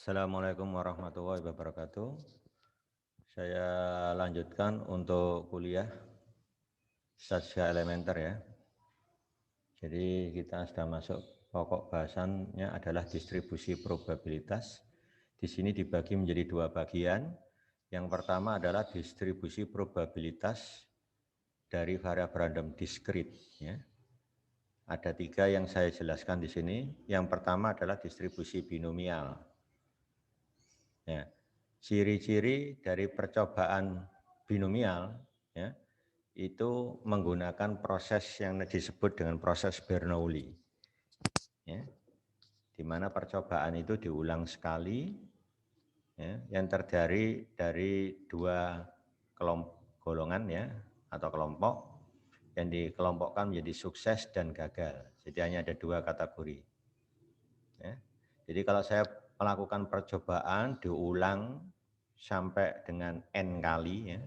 Assalamualaikum warahmatullahi wabarakatuh. Saya lanjutkan untuk kuliah Statistika Elementer ya. Jadi kita sudah masuk pokok bahasannya adalah distribusi probabilitas. Di sini dibagi menjadi dua bagian. Yang pertama adalah distribusi probabilitas dari variabel random diskrit ya. Ada tiga yang saya jelaskan di sini. Yang pertama adalah distribusi binomial. Ya. Ciri-ciri dari percobaan binomial ya, itu menggunakan proses yang disebut dengan proses Bernoulli. Ya, di mana percobaan itu diulang sekali, ya, yang terdiri dari dua golongan ya, atau kelompok yang dikelompokkan menjadi sukses dan gagal. Jadi hanya ada dua kategori. Ya. Jadi kalau saya melakukan percobaan diulang sampai dengan N kali ya,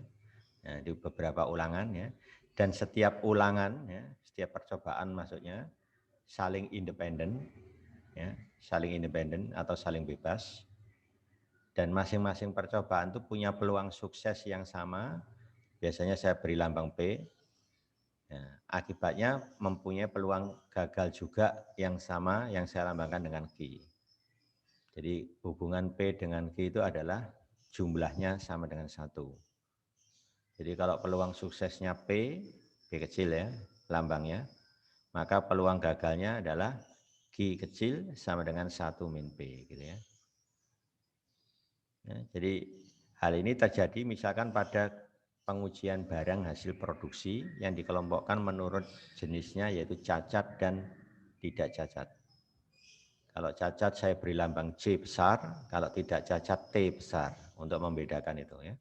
nah, di beberapa ulangan ya, dan setiap ulangan ya, setiap percobaan maksudnya saling independen ya, saling independen atau saling bebas, dan masing-masing percobaan itu punya peluang sukses yang sama. Biasanya saya beri lambang P. Nah, akibatnya mempunyai peluang gagal juga yang sama yang saya lambangkan dengan Q. Jadi hubungan P dengan Q itu adalah jumlahnya sama dengan 1. Jadi kalau peluang suksesnya P kecil ya lambangnya, maka peluang gagalnya adalah Q kecil sama dengan 1 min P gitu ya. Ya, jadi hal ini terjadi misalkan pada pengujian barang hasil produksi yang dikelompokkan menurut jenisnya yaitu cacat dan tidak cacat. Kalau cacat saya beri lambang C besar, kalau tidak cacat T besar untuk membedakan itu ya.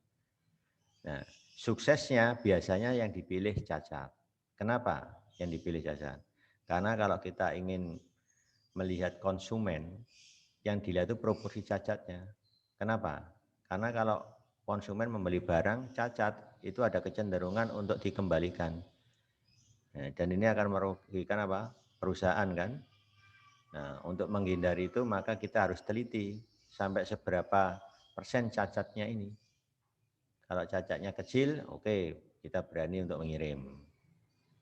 Nah, suksesnya biasanya yang dipilih cacat. Kenapa yang dipilih cacat? Karena kalau kita ingin melihat konsumen, yang dilihat itu proporsi cacatnya. Kenapa? Karena kalau konsumen membeli barang cacat, itu ada kecenderungan untuk dikembalikan. Nah, dan ini akan merugikan apa? Perusahaan kan? Nah, untuk menghindari itu maka kita harus teliti sampai seberapa persen cacatnya ini. Kalau cacatnya kecil, oke, kita berani untuk mengirim.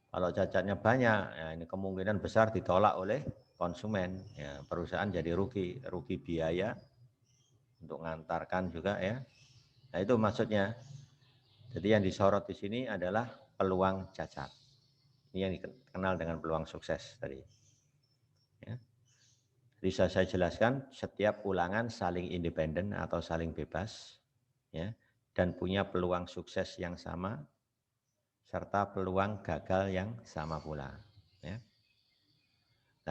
Kalau cacatnya banyak, ya ini kemungkinan besar ditolak oleh konsumen. Ya, perusahaan jadi rugi biaya untuk mengantarkan juga ya. Nah itu maksudnya. Jadi yang disorot di sini adalah peluang cacat. Ini yang dikenal dengan peluang sukses tadi. Ya. Bisa saya jelaskan, setiap ulangan saling independen atau saling bebas, ya, dan punya peluang sukses yang sama, serta peluang gagal yang sama pula. Ya.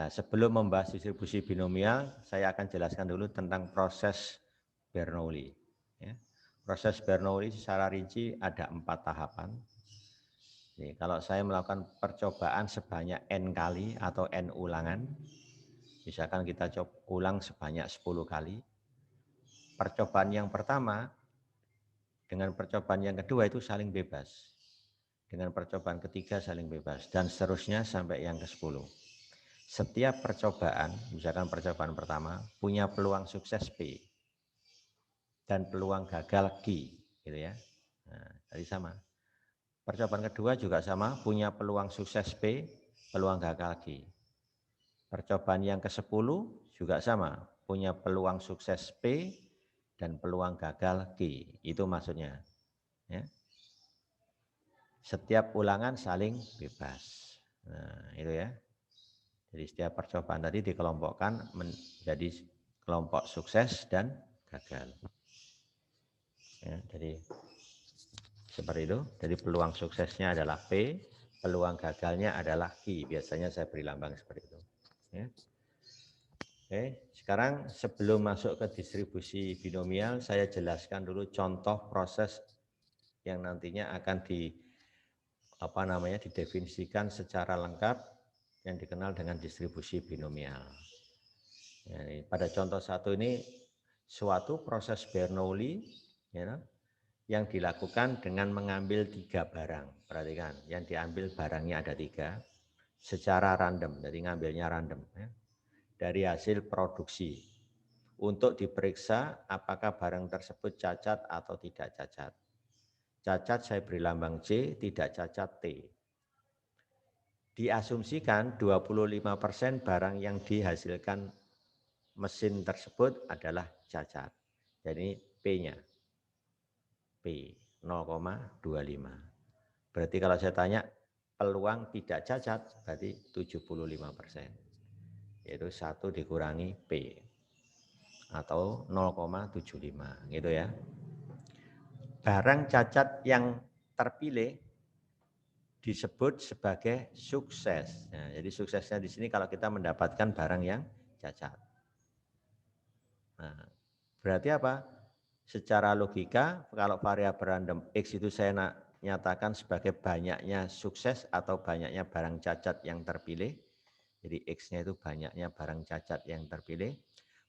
Nah, sebelum membahas distribusi binomial, saya akan jelaskan dulu tentang proses Bernoulli. Ya. Proses Bernoulli secara rinci ada 4 tahapan. Jadi, kalau saya melakukan percobaan sebanyak N kali atau N ulangan, misalkan kita ulang sebanyak 10 kali, percobaan yang pertama dengan percobaan yang kedua itu saling bebas. Dengan percobaan ketiga saling bebas, dan seterusnya sampai yang ke-10. Setiap percobaan, misalkan percobaan pertama, punya peluang sukses P dan peluang gagal Q, gitu ya. Nah, tadi sama. Percobaan kedua juga sama, punya peluang sukses P, peluang gagal Q. Percobaan yang ke-10 juga sama, punya peluang sukses P dan peluang gagal Q. Itu maksudnya. Ya. Setiap ulangan saling bebas. Nah, itu ya. Jadi setiap percobaan tadi dikelompokkan menjadi kelompok sukses dan gagal. Ya, jadi seperti itu. Jadi peluang suksesnya adalah P, peluang gagalnya adalah Q. Biasanya saya beri lambang seperti itu. Ya. Oke, sekarang sebelum masuk ke distribusi binomial, saya jelaskan dulu contoh proses yang nantinya akan didefinisikan secara lengkap yang dikenal dengan distribusi binomial. Ya, pada contoh satu ini suatu proses Bernoulli ya, yang dilakukan dengan mengambil 3 barang. Perhatikan, yang diambil barangnya ada 3 secara random, jadi ngambilnya random ya, dari hasil produksi. untuk diperiksa apakah barang tersebut cacat atau tidak cacat. Cacat saya beri lambang C, tidak cacat T. Diasumsikan 25% barang yang dihasilkan mesin tersebut adalah cacat. Jadi P-nya, P 0,25. Berarti kalau saya tanya peluang tidak cacat berarti 75%. Yaitu 1 dikurangi P atau 0,75 gitu ya. Barang cacat yang terpilih disebut sebagai sukses. Nah, jadi suksesnya di sini kalau kita mendapatkan barang yang cacat. Nah, berarti apa? Secara logika, kalau variabel random X itu saya nyatakan sebagai banyaknya sukses atau banyaknya barang cacat yang terpilih, jadi X-nya itu banyaknya barang cacat yang terpilih,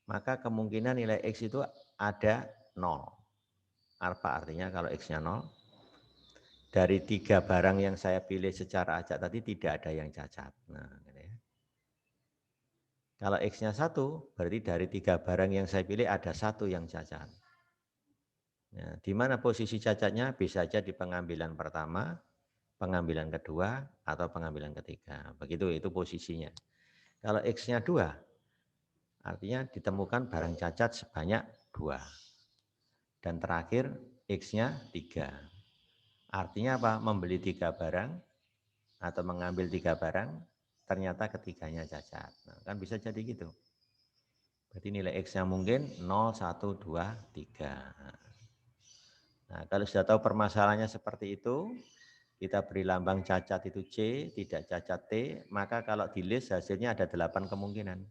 maka kemungkinan nilai X itu ada 0. Apa artinya kalau X-nya 0? Dari 3 barang yang saya pilih secara acak tadi tidak ada yang cacat. Nah, gitu ya. Kalau X-nya 1, berarti dari 3 barang yang saya pilih ada 1 yang cacat. Nah, di mana posisi cacatnya? Bisa saja di pengambilan pertama, pengambilan kedua, atau pengambilan ketiga. Begitu itu posisinya. Kalau X-nya 2, artinya ditemukan barang cacat sebanyak 2. Dan terakhir X-nya 3. Artinya apa? Membeli 3 barang atau mengambil 3 barang, ternyata ketiganya cacat. Nah, kan bisa jadi gitu. Berarti nilai X-nya mungkin 0, 1, 2, 3. Nah, kalau sudah tahu permasalahannya seperti itu, kita beri lambang cacat itu C, tidak cacat T, maka kalau di list hasilnya ada 8 kemungkinan.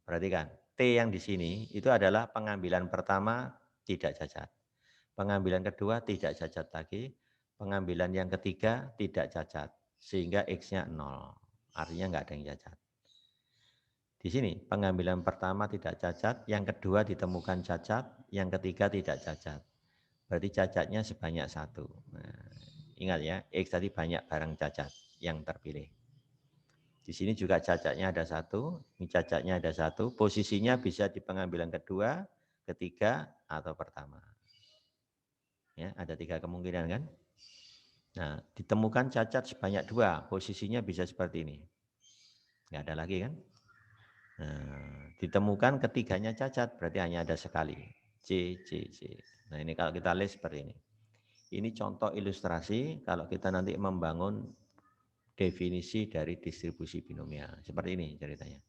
Perhatikan, T yang di sini itu adalah pengambilan pertama tidak cacat. Pengambilan kedua tidak cacat lagi, pengambilan yang ketiga tidak cacat, sehingga X-nya 0. Artinya nggak ada yang cacat. Di sini pengambilan pertama tidak cacat, yang kedua ditemukan cacat, yang ketiga tidak cacat. Berarti cacatnya sebanyak 1. Nah, ingat ya, X tadi banyak barang cacat yang terpilih. Di sini juga cacatnya ada 1, ini cacatnya ada 1, posisinya bisa di pengambilan kedua, ketiga, atau pertama. Ya, ada 3 kemungkinan kan. Nah, ditemukan cacat sebanyak 2, posisinya bisa seperti ini. Nggak ada lagi kan. Nah, ditemukan ketiganya cacat, berarti hanya ada sekali. C, C, C. Nah, ini kalau kita list seperti ini. Ini contoh ilustrasi kalau kita nanti membangun definisi dari distribusi binomial. Seperti ini ceritanya.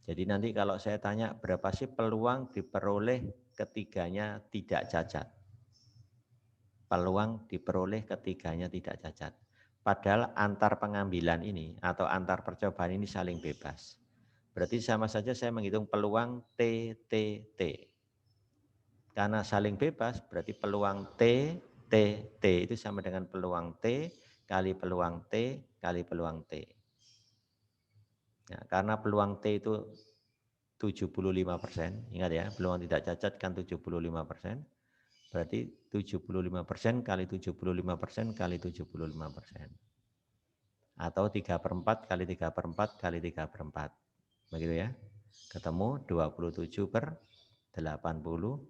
Jadi nanti kalau saya tanya berapa sih peluang diperoleh ketiganya tidak cacat. Peluang diperoleh ketiganya tidak cacat. Padahal antar pengambilan ini atau antar percobaan ini saling bebas. Berarti sama saja saya menghitung peluang T, T, T. Karena saling bebas, berarti peluang T, T, T itu sama dengan peluang T kali peluang T kali peluang T. Nah, karena peluang T itu 75%, ingat ya, peluang tidak cacat kan 75%, berarti 75% kali 75% kali 75%. Atau 3/4 kali 3/4 kali 3/4. Begitu ya. Ketemu 27/80.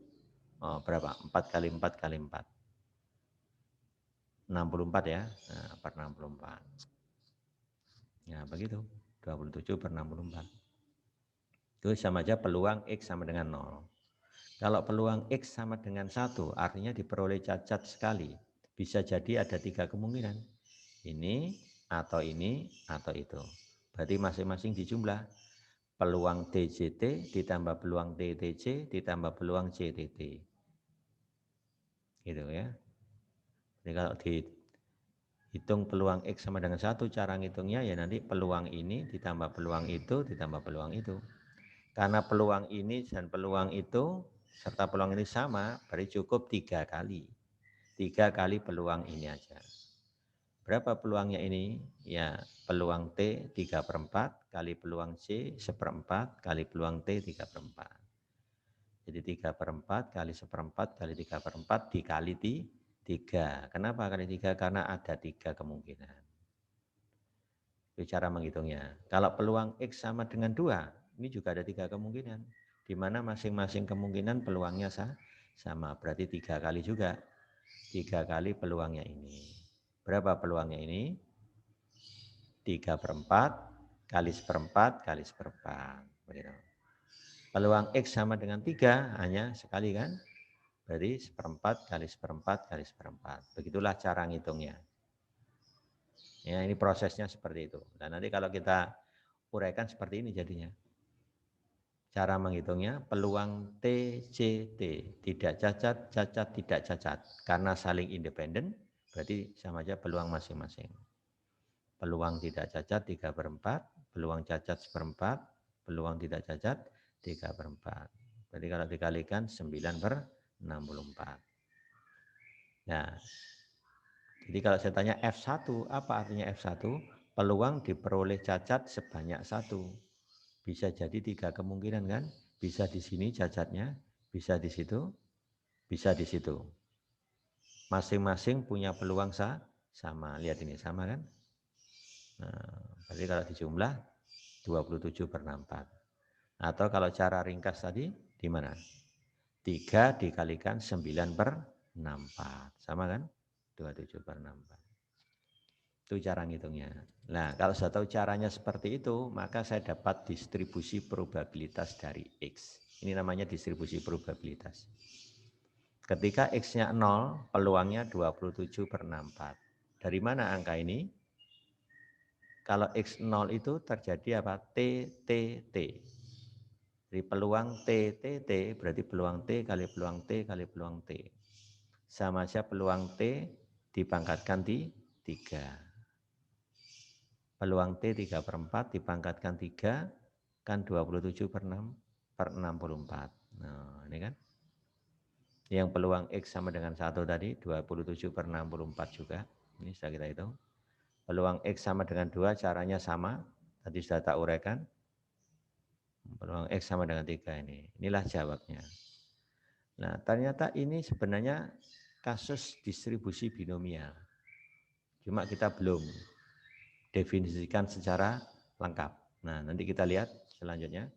Oh, berapa? 4 kali 4 kali 4. 64 ya. Nah, per 64. Nah, begitu. 27/64. Itu sama aja peluang X sama dengan 0. Kalau peluang X sama dengan 1, artinya diperoleh cacat sekali. Bisa jadi ada 3 kemungkinan. Ini, atau ini, atau itu. Berarti masing-masing dijumlah. Peluang DJT ditambah peluang TTC ditambah peluang CTT. Gitu ya. Jadi kalau dihitung peluang X sama dengan 1, cara ngitungnya ya nanti peluang ini ditambah peluang itu ditambah peluang itu. Karena peluang ini dan peluang itu serta peluang ini sama, berarti cukup 3 kali. 3 kali peluang ini aja. Berapa peluangnya ini? Ya, peluang T 3/4 kali peluang C 1/4 kali peluang T 3/4. Jadi 3/4 kali 1/4 kali 3/4 dikali 3. Kenapa kali 3? Karena ada 3 kemungkinan. Itu cara menghitungnya. Kalau peluang X sama dengan 2, Ini juga ada 3 kemungkinan. Di mana masing-masing kemungkinan peluangnya sama. Berarti 3 kali juga. 3 kali peluangnya ini. Berapa peluangnya ini? 3/4 kali 1/4 kali 1/4. Begitu. Peluang X sama dengan 3 hanya sekali kan? Berarti 1/4 kali 1/4 kali 1/4. Begitulah cara ngitungnya. Ya, ini prosesnya seperti itu. Dan nanti kalau kita uraikan seperti ini jadinya. Cara menghitungnya peluang TCT, tidak cacat, cacat, tidak cacat. Karena saling independen, berarti sama aja peluang masing-masing. Peluang tidak cacat 3/4, peluang cacat 1/4, peluang tidak cacat 3/4. Jadi kalau dikalikan 9/64. Nah, jadi kalau saya tanya F1, apa artinya F1? Peluang diperoleh cacat sebanyak 1. Bisa jadi 3 kemungkinan kan? Bisa di sini cacatnya, bisa di situ, bisa di situ. Masing-masing punya peluang sama. Lihat ini sama kan? Nah, berarti kalau dijumlah 27/64. Atau kalau cara ringkas tadi di mana? 3 dikalikan 9/64. Sama kan? 27/64. Itu cara ngitungnya. Nah, kalau saya tahu caranya seperti itu, maka saya dapat distribusi probabilitas dari X. Ini namanya distribusi probabilitas. Ketika X-nya 0, peluangnya 27/64. Dari mana angka ini? Kalau X0 itu terjadi apa? TTT. Jadi peluang TTT berarti peluang T kali peluang T kali peluang T. Sama saja peluang T dipangkatkan di 3. Peluang T 3/4 dipangkatkan 3 kan 27/64. Nah, ini kan. Yang peluang X sama dengan 1 tadi 27/64 juga. Ini sudah kita hitung. Peluang X sama dengan 2 caranya sama. Tadi sudah tak uraikan. Peluang X sama dengan 3 ini. Inilah jawabnya. Nah, ternyata ini sebenarnya kasus distribusi binomial. Cuma kita belum definisikan secara lengkap. Nah, nanti kita lihat selanjutnya.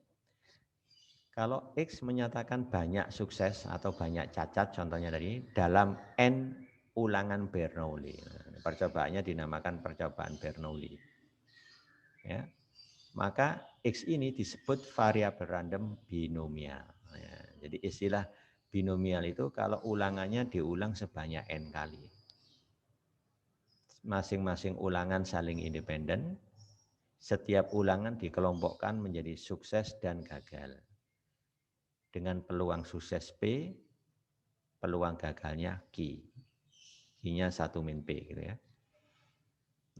Kalau X menyatakan banyak sukses atau banyak cacat, contohnya tadi, dalam N ulangan Bernoulli. Nah, percobaannya dinamakan percobaan Bernoulli. Ya. Maka X ini disebut variabel random binomial. Ya, jadi istilah binomial itu kalau ulangannya diulang sebanyak N kali. Masing-masing ulangan saling independen. Setiap ulangan dikelompokkan menjadi sukses dan gagal. Dengan peluang sukses P, peluang gagalnya Q. Q-nya 1 min P gitu ya.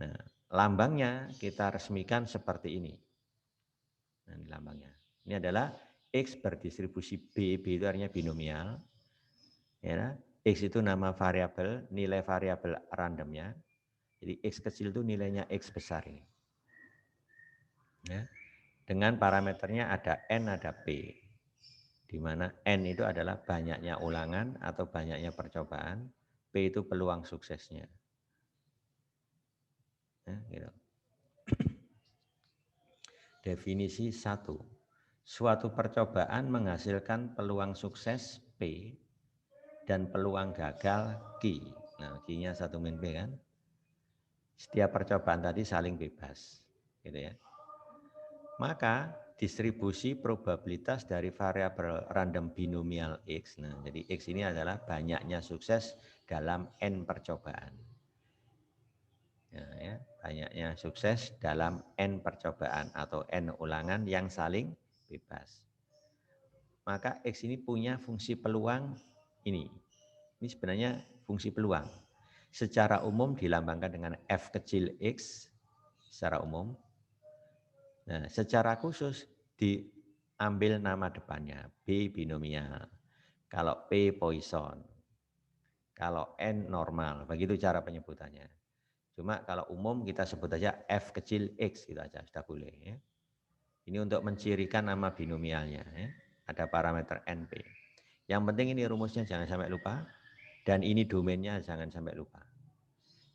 Nah, lambangnya kita resmikan seperti ini. Nah, ini lambangnya. Ini adalah X berdistribusi B, B itu artinya binomial. Ya, X itu nama variabel, nilai variabel randomnya. Jadi X kecil itu nilainya X besar ini. Ya. Dengan parameternya ada N, ada P. Di mana N itu adalah banyaknya ulangan atau banyaknya percobaan, P itu peluang suksesnya. Ya, gitu. Definisi 1. Suatu percobaan menghasilkan peluang sukses P dan peluang gagal Q. Nah, Q-nya 1 min P kan. Setiap percobaan tadi saling bebas, gitu ya. Maka distribusi probabilitas dari variabel random binomial X. Nah, jadi X ini adalah banyaknya sukses dalam N percobaan. Ya, banyaknya sukses dalam N percobaan atau N ulangan yang saling bebas. Maka X ini punya fungsi peluang ini. Ini sebenarnya fungsi peluang. Secara umum dilambangkan dengan F kecil X secara umum. Nah, secara khusus diambil nama depannya, B binomial. Kalau P Poisson. Kalau N normal, begitu cara penyebutannya. Cuma kalau umum kita sebut aja F kecil X gitu aja, sudah boleh ya. Ini untuk mencirikan nama binomialnya ya. Ada parameter NP. Yang penting ini rumusnya jangan sampai lupa dan ini domainnya jangan sampai lupa.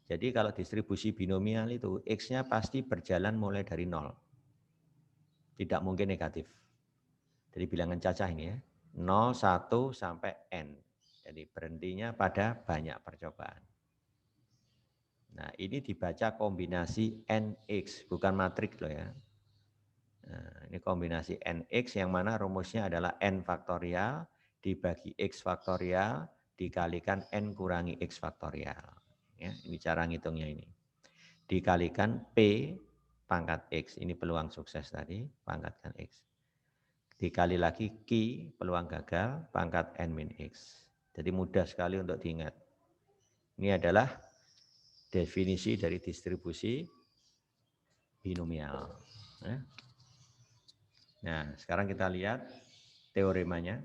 Jadi kalau distribusi binomial itu X-nya pasti berjalan mulai dari 0. Tidak mungkin negatif. Jadi bilangan cacah ini ya, 0, 1 sampai N. Jadi berhentinya pada banyak percobaan. Nah, ini dibaca kombinasi NX, bukan matriks loh ya. Nah, ini kombinasi NX yang mana rumusnya adalah N faktorial dibagi X faktorial dikalikan N kurangi X faktorial. Ya, ini cara ngitungnya ini. Dikalikan P pangkat X, ini peluang sukses tadi, pangkatkan X. Dikali lagi Q, peluang gagal, pangkat N min X. Jadi mudah sekali untuk diingat. Ini adalah definisi dari distribusi binomial. Nah, sekarang kita lihat teoremanya.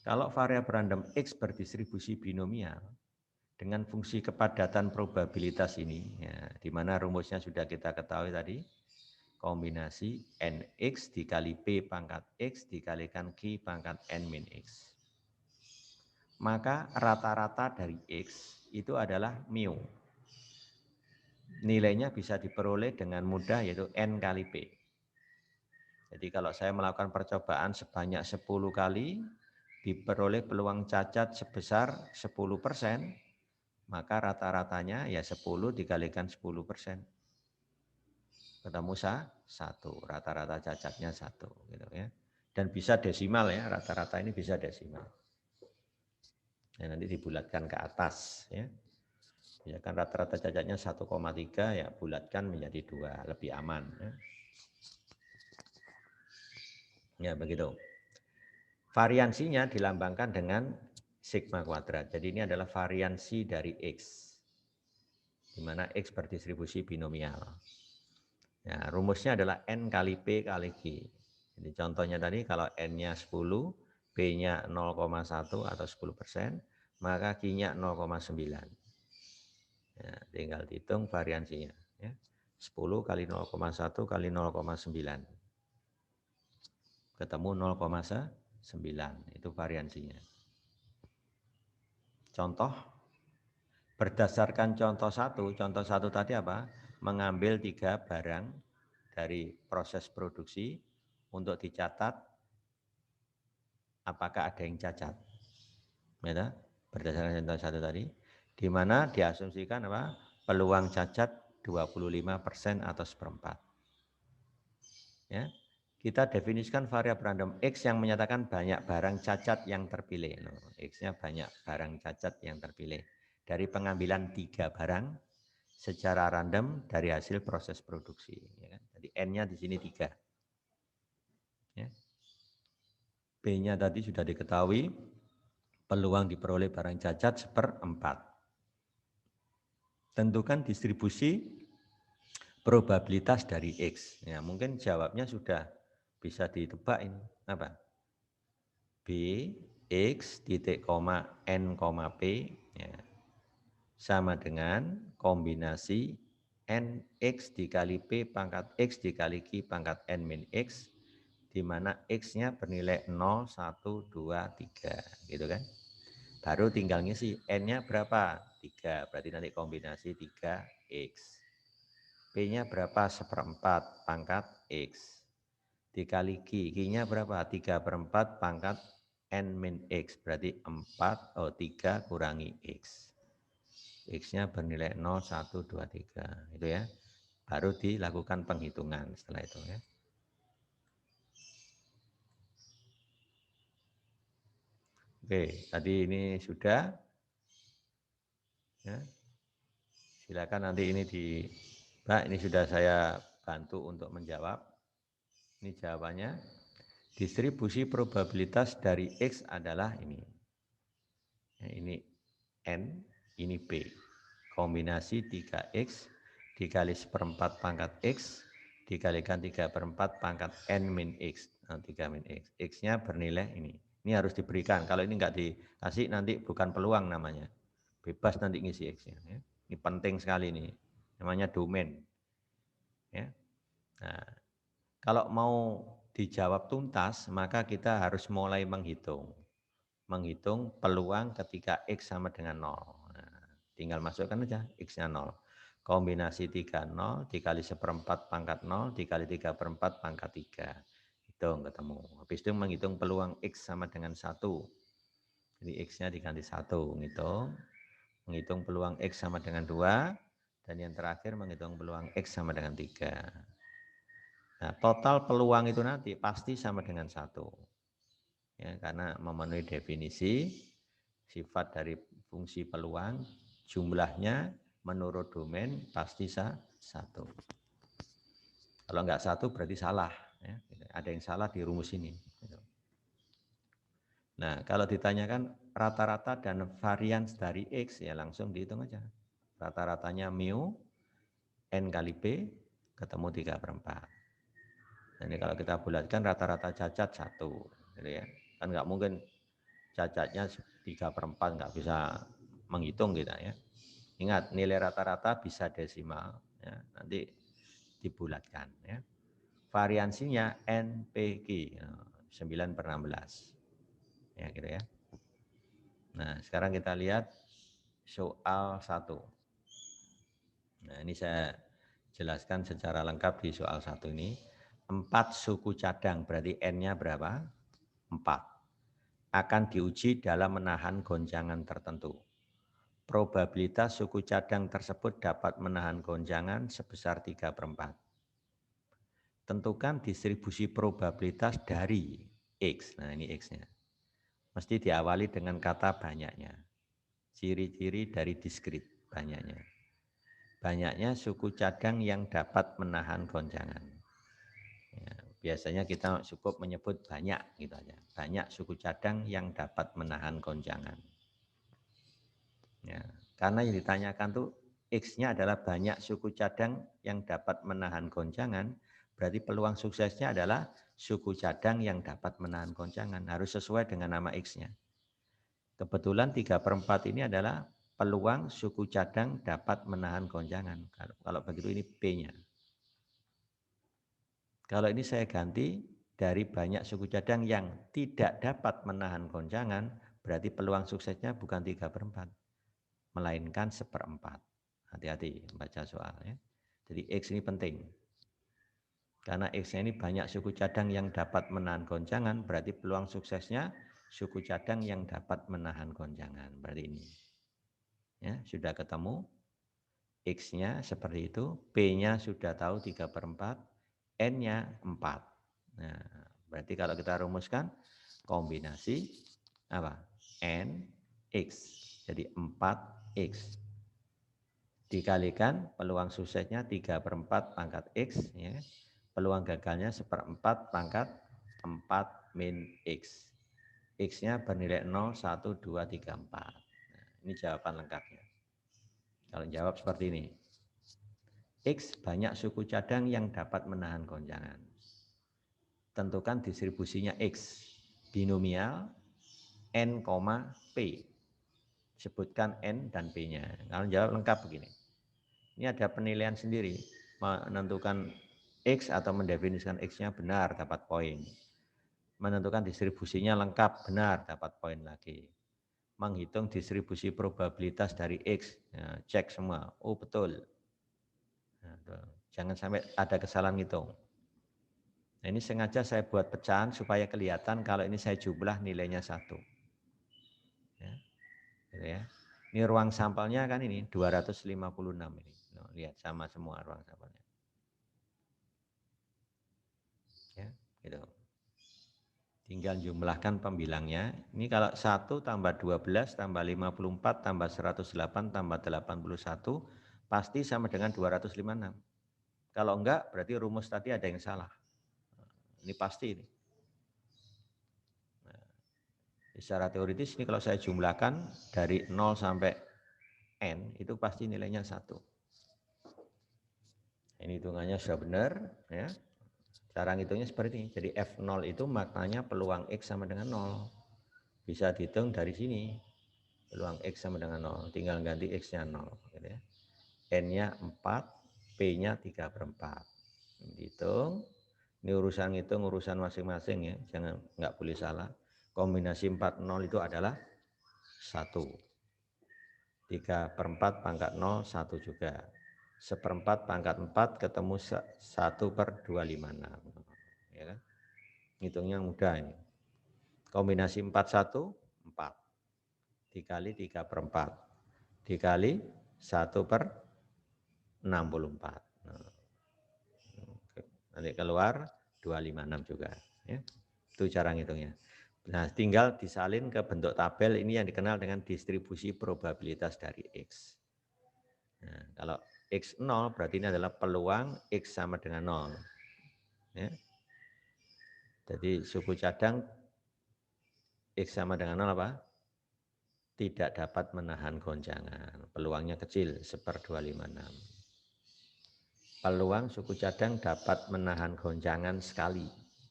Kalau variabel random X berdistribusi binomial dengan fungsi kepadatan probabilitas ini, ya, di mana rumusnya sudah kita ketahui tadi, kombinasi NX dikali P pangkat X dikalikan Q pangkat N min X. Maka rata-rata dari X itu adalah mu. Nilainya bisa diperoleh dengan mudah yaitu N kali P. Jadi kalau saya melakukan percobaan sebanyak 10 kali, diperoleh peluang cacat sebesar 10%, maka rata-ratanya ya 10 dikalikan 10%. Ketemu 1, rata-rata cacatnya 1. Gitu ya. Dan bisa desimal ya, rata-rata ini bisa desimal. Ya, nanti dibulatkan ke atas ya. Ya kan rata-rata cacatnya 1,3 ya bulatkan menjadi 2, lebih aman ya. Ya begitu. Variansinya dilambangkan dengan sigma kuadrat. Jadi ini adalah variansi dari X. Di mana X berdistribusi binomial. Ya, rumusnya adalah N kali P kali Q. Jadi contohnya tadi kalau N-nya 10, P-nya 0,1 atau 10%, maka Q-nya 0,9. Ya, tinggal dihitung variansinya. Ya. 10 kali 0,1 kali 0,9. Ketemu 0,9. Itu variansinya. Contoh, berdasarkan contoh satu tadi apa? Mengambil 3 barang dari proses produksi untuk dicatat apakah ada yang cacat. Ya, berdasarkan contoh satu tadi, di mana diasumsikan apa? Peluang cacat 25% atau seperempat. Ya. Kita definisikan variabel random X yang menyatakan banyak barang cacat yang terpilih. X-nya banyak barang cacat yang terpilih. Dari pengambilan 3 barang secara random dari hasil proses produksi. Ya kan? Jadi N-nya di sini 3. Ya. B-nya tadi sudah diketahui, peluang diperoleh barang cacat 1/4. Tentukan distribusi probabilitas dari X. Ya, mungkin jawabnya sudah bisa ditebak ini. Apa? B, X, titik koma, N, koma, P. Ya. Sama dengan kombinasi NX dikali P pangkat X dikali Q pangkat N min X, di mana X-nya bernilai 0, 1, 2, 3. Gitu kan? Baru tinggal ngisi N-nya berapa? 3, berarti nanti kombinasi 3X. P-nya berapa? 1/4 pangkat X. Dikali Q. Q-nya berapa? 3/4 pangkat N min X. Berarti 3 kurangi X. X-nya bernilai 0, 1, 2, 3. Itu ya. Baru dilakukan penghitungan setelah itu ya. Oke, tadi ini sudah. Ya. Silakan nanti ini Pak, ini sudah saya bantu untuk menjawab. Ini jawabannya. Distribusi probabilitas dari X adalah ini. Ini N, ini P. Kombinasi 3X dikali 1/4 pangkat X dikalikan 3/4 pangkat N min X. 3 min X. X-nya bernilai ini. Ini harus diberikan. Kalau ini enggak dikasih nanti bukan peluang namanya. Bebas nanti ngisi X-nya. Ya. Ini penting sekali ini. Namanya domain. Ya. Nah, kalau mau dijawab tuntas, maka kita harus mulai menghitung. Menghitung peluang ketika X sama dengan 0. Nah, tinggal masukkan aja X-nya 0. Kombinasi 3, 0, dikali 1/4 pangkat 0, dikali 3/4 pangkat 3. Hitung ketemu. Habis itu menghitung peluang X sama dengan 1. Jadi X-nya diganti 1. Menghitung peluang X sama dengan 2. Dan yang terakhir menghitung peluang X sama dengan 3. Nah, total peluang itu nanti pasti sama dengan 1. Ya, karena memenuhi definisi sifat dari fungsi peluang, jumlahnya menurut domain pasti 1. Kalau enggak 1 berarti salah. Ya. Ada yang salah di rumus ini. Nah, kalau ditanyakan rata-rata dan varians dari X, ya langsung dihitung aja. Rata-ratanya mu, N kali B, ketemu 3/4. Jadi kalau kita bulatkan rata-rata cacat 1. Gitu ya. Kan enggak mungkin cacatnya 3/4, enggak bisa menghitung kita ya. Ingat, nilai rata-rata bisa desimal. Ya. Nanti dibulatkan. Ya. Variansinya NPQ, 9/16. Ya, gitu ya. Nah, sekarang kita lihat soal 1. Nah, ini saya jelaskan secara lengkap di soal 1 ini. 4 suku cadang, berarti N-nya berapa? 4. Akan diuji dalam menahan gonjangan tertentu. Probabilitas suku cadang tersebut dapat menahan gonjangan sebesar 3/4. Tentukan distribusi probabilitas dari X. Nah, ini X-nya. Mesti diawali dengan kata banyaknya. Ciri-ciri dari diskrit banyaknya. Banyaknya suku cadang yang dapat menahan gonjangan. Ya, biasanya kita cukup menyebut banyak gitu aja. Banyak suku cadang yang dapat menahan gonjangan. Ya, karena yang ditanyakan tuh X-nya adalah banyak suku cadang yang dapat menahan gonjangan, berarti peluang suksesnya adalah suku cadang yang dapat menahan gonjangan. Harus sesuai dengan nama X-nya. Kebetulan 3/4 ini adalah peluang suku cadang dapat menahan gonjangan. Kalau begitu ini P-nya. Kalau ini saya ganti dari banyak suku cadang yang tidak dapat menahan gonjangan, berarti peluang suksesnya bukan 3/4. Melainkan 1/4. Hati-hati baca soalnya. Jadi X ini penting. Karena X-nya ini banyak suku cadang yang dapat menahan gonjangan, berarti peluang suksesnya suku cadang yang dapat menahan gonjangan. Berarti ini. Ya, sudah ketemu. X-nya seperti itu, P-nya sudah tahu 3/4, N-nya 4. Nah, berarti kalau kita rumuskan kombinasi apa? N, X. Jadi 4X. Dikalikan peluang suksesnya 3/4 pangkat X. Ya. Peluang gagalnya 1/4 pangkat 4 min X. X-nya bernilai 0, 1, 2, 3, 4. Nah, ini jawaban lengkapnya. Kalau jawab seperti ini. X banyak suku cadang yang dapat menahan gonjangan. Tentukan distribusinya X. Binomial N, P. Sebutkan N dan P-nya. Kalau jawab lengkap begini. Ini ada penilaian sendiri. Menentukan X atau mendefinisikan X-nya benar dapat poin. Menentukan distribusinya lengkap benar dapat poin lagi. Menghitung distribusi probabilitas dari X. Ya, cek semua. Oh betul. Nah, jangan sampai ada kesalahan hitung. Nah, ini sengaja saya buat pecahan supaya kelihatan kalau ini saya jumlah nilainya 1. Ya, gitu ya. Ini ruang sampelnya kan ini 256 ini. Nah, lihat sama semua ruang sampelnya. Ya, gitu. Tinggal jumlahkan pembilangnya. Ini kalau 1 tambah 12 tambah 54 tambah 108 tambah 81 pasti sama dengan 256. Kalau enggak berarti rumus tadi ada yang salah. Ini pasti ini. Nah, secara teoritis ini kalau saya jumlahkan dari 0 sampai N itu pasti nilainya 1. Ini hitungannya sudah benar. Ya. Cara ngitungnya seperti ini. Jadi F0 itu maknanya peluang X sama dengan 0. Bisa dihitung dari sini. Peluang X sama dengan 0. Tinggal ganti X-nya 0. Gitu ya. N-nya 4, P-nya 3/4. Dihitung. Ini urusan ngitung, urusan masing-masing ya. Jangan, nggak boleh salah. Kombinasi 4, 0 itu adalah 1. 3/4 pangkat 0, 1 juga. 1/4 pangkat 4 ketemu 1/256. Ya kan? Hitungnya mudah ini. Kombinasi 41, 4. Dikali 3/4. Dikali 1/64. Nah, nanti keluar 256 juga. Ya. Itu cara ngitungnya. Nah, tinggal disalin ke bentuk tabel ini yang dikenal dengan distribusi probabilitas dari X. Nah, kalau X 0 berarti ini adalah peluang X sama dengan 0. Ya. Jadi suku cadang X sama dengan 0 apa? Tidak dapat menahan goncangan. Peluangnya kecil, 1/256. Peluang suku cadang dapat menahan goncangan sekali,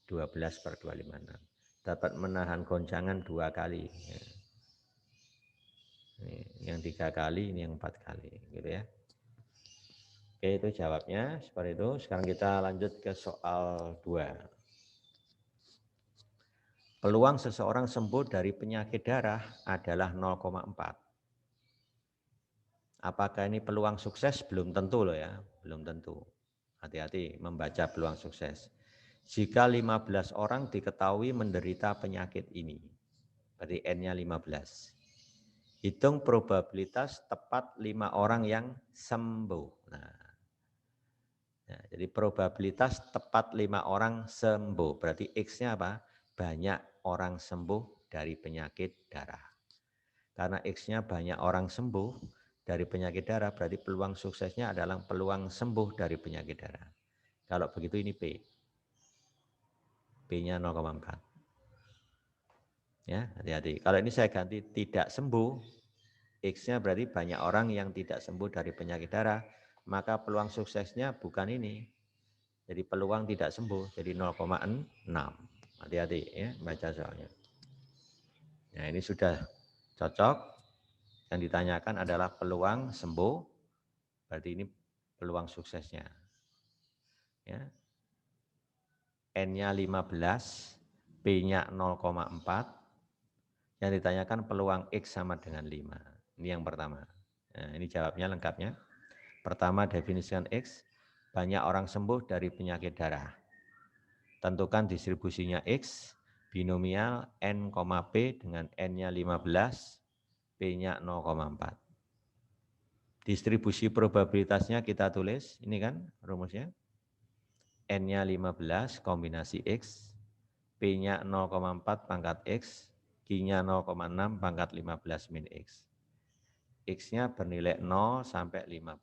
12/256. Dapat menahan goncangan 2 kali. Ya. Ini yang 3 kali, ini yang 4 kali. Gitu ya. Oke, itu jawabnya. Seperti itu. Sekarang kita lanjut ke soal 2. Peluang seseorang sembuh dari penyakit darah adalah 0,4. Apakah ini peluang sukses? Belum tentu loh ya, belum tentu. Hati-hati membaca peluang sukses. Jika 15 orang diketahui menderita penyakit ini, berarti N-nya 15. Hitung probabilitas tepat 5 orang yang sembuh. Nah, jadi probabilitas tepat 5 orang sembuh, berarti X-nya apa? Banyak orang sembuh dari penyakit darah. Karena X-nya banyak orang sembuh dari penyakit darah, berarti peluang suksesnya adalah peluang sembuh dari penyakit darah. Kalau begitu ini P. P-nya 0,4. Ya, hati-hati. Kalau ini saya ganti tidak sembuh, X-nya berarti banyak orang yang tidak sembuh dari penyakit darah, maka peluang suksesnya bukan ini. Jadi peluang tidak sembuh, jadi 0,6. Hati-hati ya, baca soalnya. Nah, ini sudah cocok. Yang ditanyakan adalah peluang sembuh, berarti ini peluang suksesnya. Ya. N-nya 15, P-nya 0,4. Yang ditanyakan peluang X sama dengan 5. Ini yang pertama. Nah, ini jawabnya lengkapnya. Pertama, definisikan X, banyak orang sembuh dari penyakit darah. Tentukan distribusinya X, binomial N, P dengan N-nya 15, P-nya 0,4. Distribusi probabilitasnya kita tulis, ini kan rumusnya. N-nya 15 kombinasi X, P-nya 0,4 pangkat X, Q-nya 0,6 pangkat 15 min X. X-nya bernilai 0 sampai 15.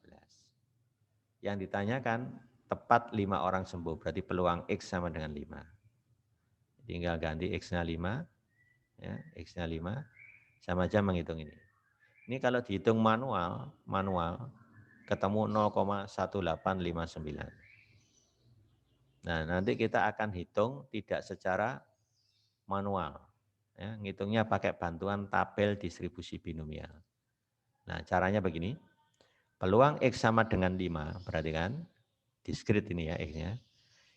Yang ditanyakan tepat 5 orang sembuh, berarti peluang X sama dengan 5. Tinggal ganti X-nya 5, ya, X-nya 5, sama aja menghitung ini. Ini kalau dihitung manual ketemu 0,1859. Nah, nanti kita akan hitung tidak secara manual. Ya, ngitungnya pakai bantuan tabel distribusi binomial. Nah, caranya begini. Peluang X sama dengan 5, berarti kan diskrit ini ya X-nya.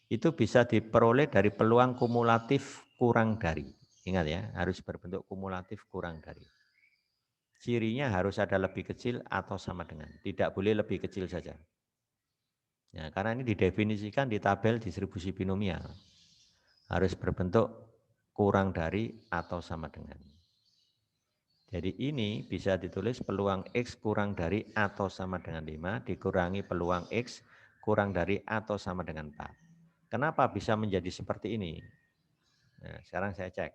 Itu bisa diperoleh dari peluang kumulatif kurang dari. Ingat ya, harus berbentuk kumulatif kurang dari. Cirinya harus ada lebih kecil atau sama dengan. Tidak boleh lebih kecil saja. Ya, karena ini didefinisikan di tabel distribusi binomial. Harus berbentuk kurang dari atau sama dengan. Jadi ini bisa ditulis peluang X kurang dari atau sama dengan 5 dikurangi peluang X kurang dari atau sama dengan 4. Kenapa bisa menjadi seperti ini? Nah, sekarang saya cek.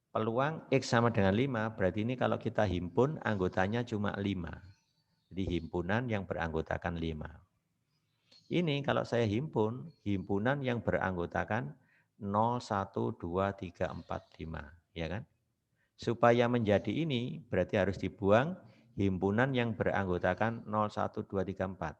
Peluang X sama dengan 5 berarti ini kalau kita himpun anggotanya cuma 5. Jadi himpunan yang beranggotakan 5. Ini kalau saya himpun, himpunan yang beranggotakan 0, 1, 2, 3, 4, 5. Ya kan? Supaya menjadi ini berarti harus dibuang himpunan yang beranggotakan 0, 1, 2, 3, 4.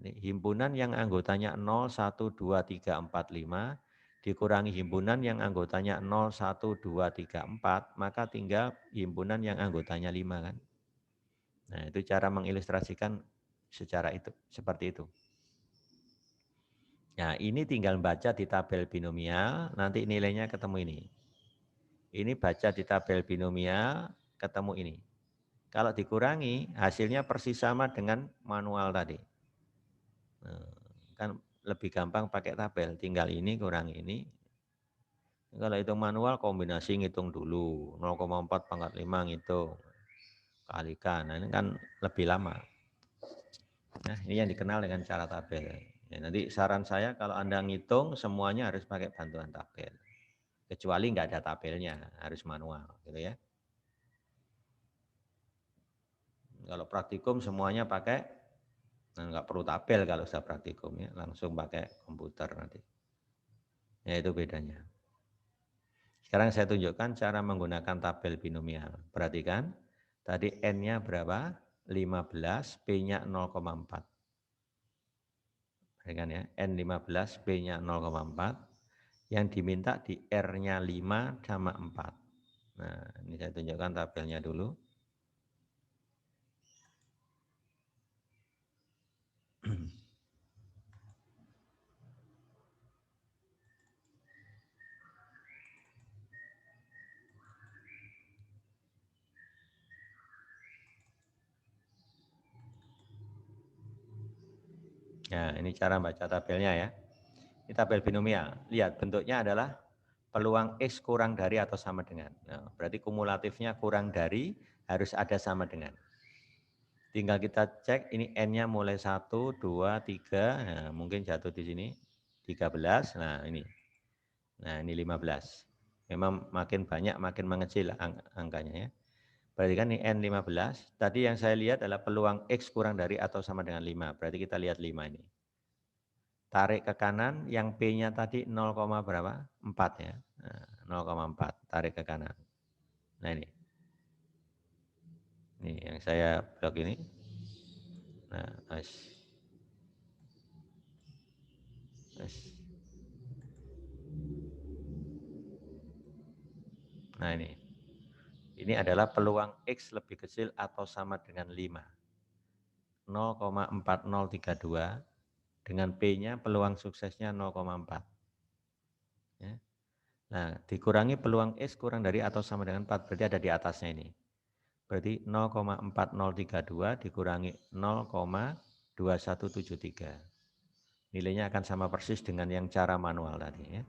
Ini himpunan yang anggotanya 0, 1, 2, 3, 4, 5 dikurangi himpunan yang anggotanya 0, 1, 2, 3, 4, maka tinggal himpunan yang anggotanya 5 kan. Nah, itu cara mengilustrasikan secara itu, seperti itu. Nah, ini tinggal baca di tabel binomial, nanti nilainya ketemu ini. Ini baca di tabel binomial, ketemu ini. Kalau dikurangi, hasilnya persis sama dengan manual tadi. Kan lebih gampang pakai tabel, tinggal ini kurang ini. Kalau hitung manual, kombinasi ngitung dulu, 0,4 × 5 ngitung, kalikan, nah ini kan lebih lama. Nah ini yang dikenal dengan cara tabel. Ya, nanti saran saya kalau Anda ngitung, semuanya harus pakai bantuan tabel. Kecuali nggak ada tabelnya, harus manual, gitu ya. Kalau praktikum semuanya pakai, nah nggak perlu tabel kalau sudah praktikum ya, langsung pakai komputer nanti. Ya itu bedanya. Sekarang saya tunjukkan cara menggunakan tabel binomial. Perhatikan, tadi N-nya berapa? 15, P-nya 0,4. Perhatikan ya, N15, P-nya 0,4. Yang diminta di R-nya 5 sama 4. Nah, ini saya tunjukkan tabelnya dulu. Nah, ini cara baca tabelnya ya. Ini tabel binomial. Lihat, bentuknya adalah peluang X kurang dari atau sama dengan. Nah, berarti kumulatifnya kurang dari harus ada sama dengan. Tinggal kita cek ini N-nya mulai 1, 2, 3, nah, mungkin jatuh di sini 13, nah ini 15. Memang makin banyak makin mengecil angkanya ya. Berarti kan ini N15, tadi yang saya lihat adalah peluang X kurang dari atau sama dengan 5, berarti kita lihat 5 ini. Tarik ke kanan, yang P-nya tadi 0, berapa? 4 ya, nah, 0,4, tarik ke kanan. Nah ini yang saya blok ini. Nah, nah ini adalah peluang X lebih kecil atau sama dengan 5. 0,4032 dengan P-nya peluang suksesnya 0,4. Ya. Nah, dikurangi peluang X kurang dari atau sama dengan 4, berarti ada di atasnya ini. Berarti 0,4032 dikurangi 0,2173. Nilainya akan sama persis dengan yang cara manual tadi ya.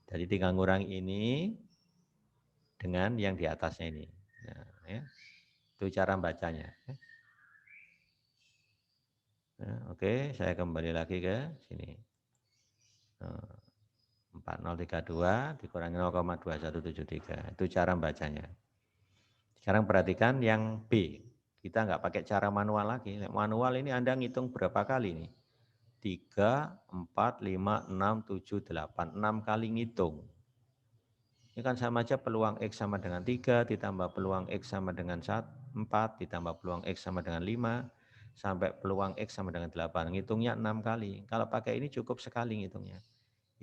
Jadi tinggal ngurangi ini dengan yang di atasnya ini. Nah, ya. Itu cara bacanya. Ya. Nah, oke, saya kembali lagi ke sini. 4032 dikurangi 0,2173. Itu cara bacanya. Sekarang perhatikan yang B. Kita nggak pakai cara manual lagi. Manual ini Anda ngitung berapa kali nih? 3, 4, 5, 6, 7, 8. 6 kali ngitung. Ini kan sama aja peluang X sama dengan 3, ditambah peluang X sama dengan 4, ditambah peluang X sama dengan 5, sampai peluang X sama dengan 8. Ngitungnya 6 kali. Kalau pakai ini cukup sekali ngitungnya.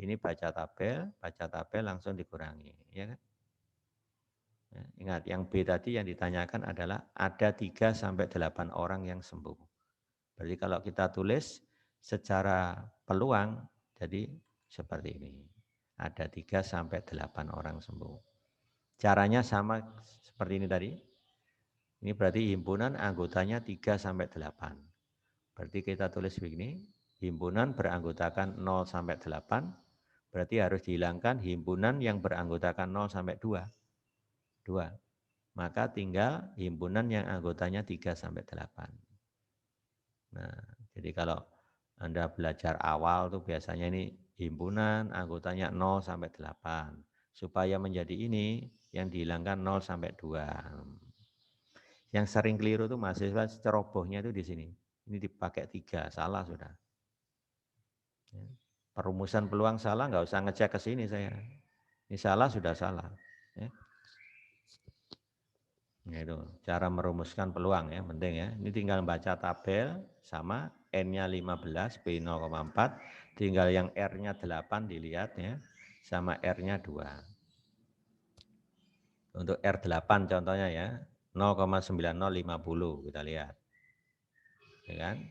Ini baca tabel langsung dikurangi. Ya kan? Ya, ingat, yang B tadi yang ditanyakan adalah ada 3 sampai 8 orang yang sembuh. Berarti kalau kita tulis secara peluang, jadi seperti ini. Ada 3 sampai 8 orang sembuh. Caranya sama seperti ini tadi. Ini berarti himpunan anggotanya 3 sampai 8. Berarti kita tulis begini, himpunan beranggotakan 0 sampai 8, berarti harus dihilangkan himpunan yang beranggotakan 0 sampai 2. 2. Maka tinggal himpunan yang anggotanya 3 sampai 8. Nah, jadi kalau Anda belajar awal tuh biasanya ini himpunan anggotanya 0 sampai 8. Supaya menjadi ini yang dihilangkan 0 sampai 2. Yang sering keliru tuh mahasiswa cerobohnya itu di sini. Ini dipakai 3, salah sudah. Perumusan peluang salah nggak usah ngecek ke sini saya. Ini salah sudah salah. Ya. Nah, itu cara merumuskan peluang ya, penting ya. Ini tinggal baca tabel sama N-nya 15, B 0,4, tinggal yang R-nya 8 dilihat ya, sama R-nya 2. Untuk R8 contohnya ya, 0,9050 kita lihat. Ya kan?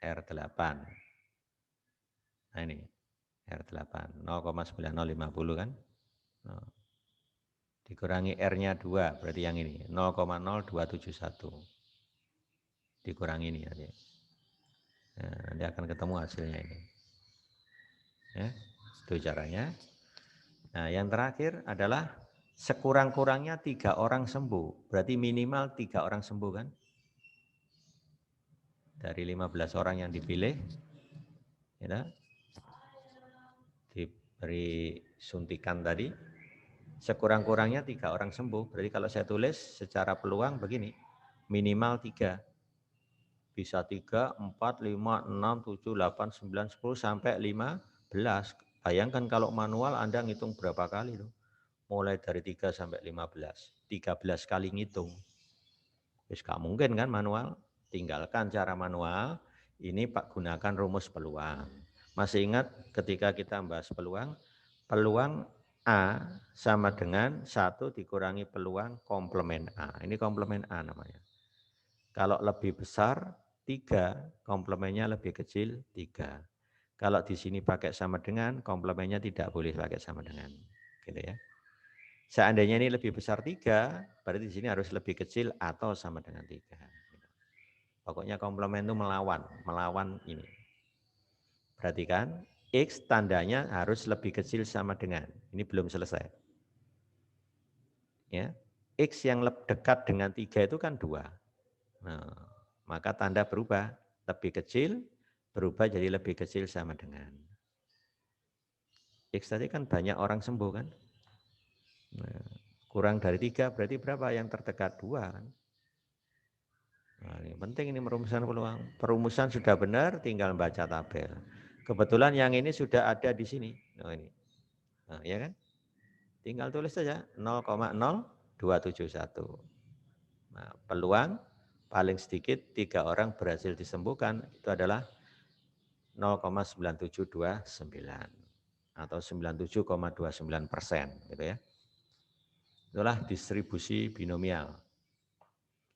R8. Nah ini R8, 0,9050 kan? Dikurangi R-nya 2, berarti yang ini 0,0271. dikurangi ini nanti. Nah, nanti akan ketemu hasilnya ini. Ya, itu caranya. Nah, yang terakhir adalah sekurang-kurangnya 3 orang sembuh. Berarti minimal 3 orang sembuh kan? Dari 15 orang yang dipilih, ya, diberi suntikan tadi, sekurang-kurangnya 3 orang sembuh. Berarti kalau saya tulis secara peluang begini, minimal 3. Bisa 3, 4, 5, 6, 7, 8, 9, 10, sampai 15. Bayangkan kalau manual Anda ngitung berapa kali tuh. Mulai dari 3 sampai 15. 13 kali ngitung. Terus gak mungkin kan manual. Tinggalkan cara manual. Ini Pak gunakan rumus peluang. Masih ingat ketika kita bahas peluang? Peluang A sama dengan 1 dikurangi peluang komplemen A. Ini komplemen A namanya. Kalau lebih besar 3, komplemennya lebih kecil 3. Kalau di sini pakai sama dengan, komplemennya tidak boleh pakai sama dengan. Gitu ya. Seandainya ini lebih besar 3, berarti di sini harus lebih kecil atau sama dengan 3. Pokoknya komplemen itu melawan ini. Perhatikan, X tandanya harus lebih kecil sama dengan. Ini belum selesai. Ya, X yang dekat dengan 3 itu kan 2. Nah, maka tanda berubah. Lebih kecil, berubah jadi lebih kecil sama dengan. X tadi kan banyak orang sembuh kan. Nah, kurang dari 3 berarti berapa yang terdekat? 2 kan. Nah, ini penting ini perumusan peluang. Perumusan sudah benar, tinggal baca tabel. Kebetulan yang ini sudah ada di sini. Oh, ini. Nah, ya kan? Tinggal tulis saja 0,0271. Nah, peluang paling sedikit 3 orang berhasil disembuhkan itu adalah 0,9729 atau 97,29% gitu ya. Itulah distribusi binomial.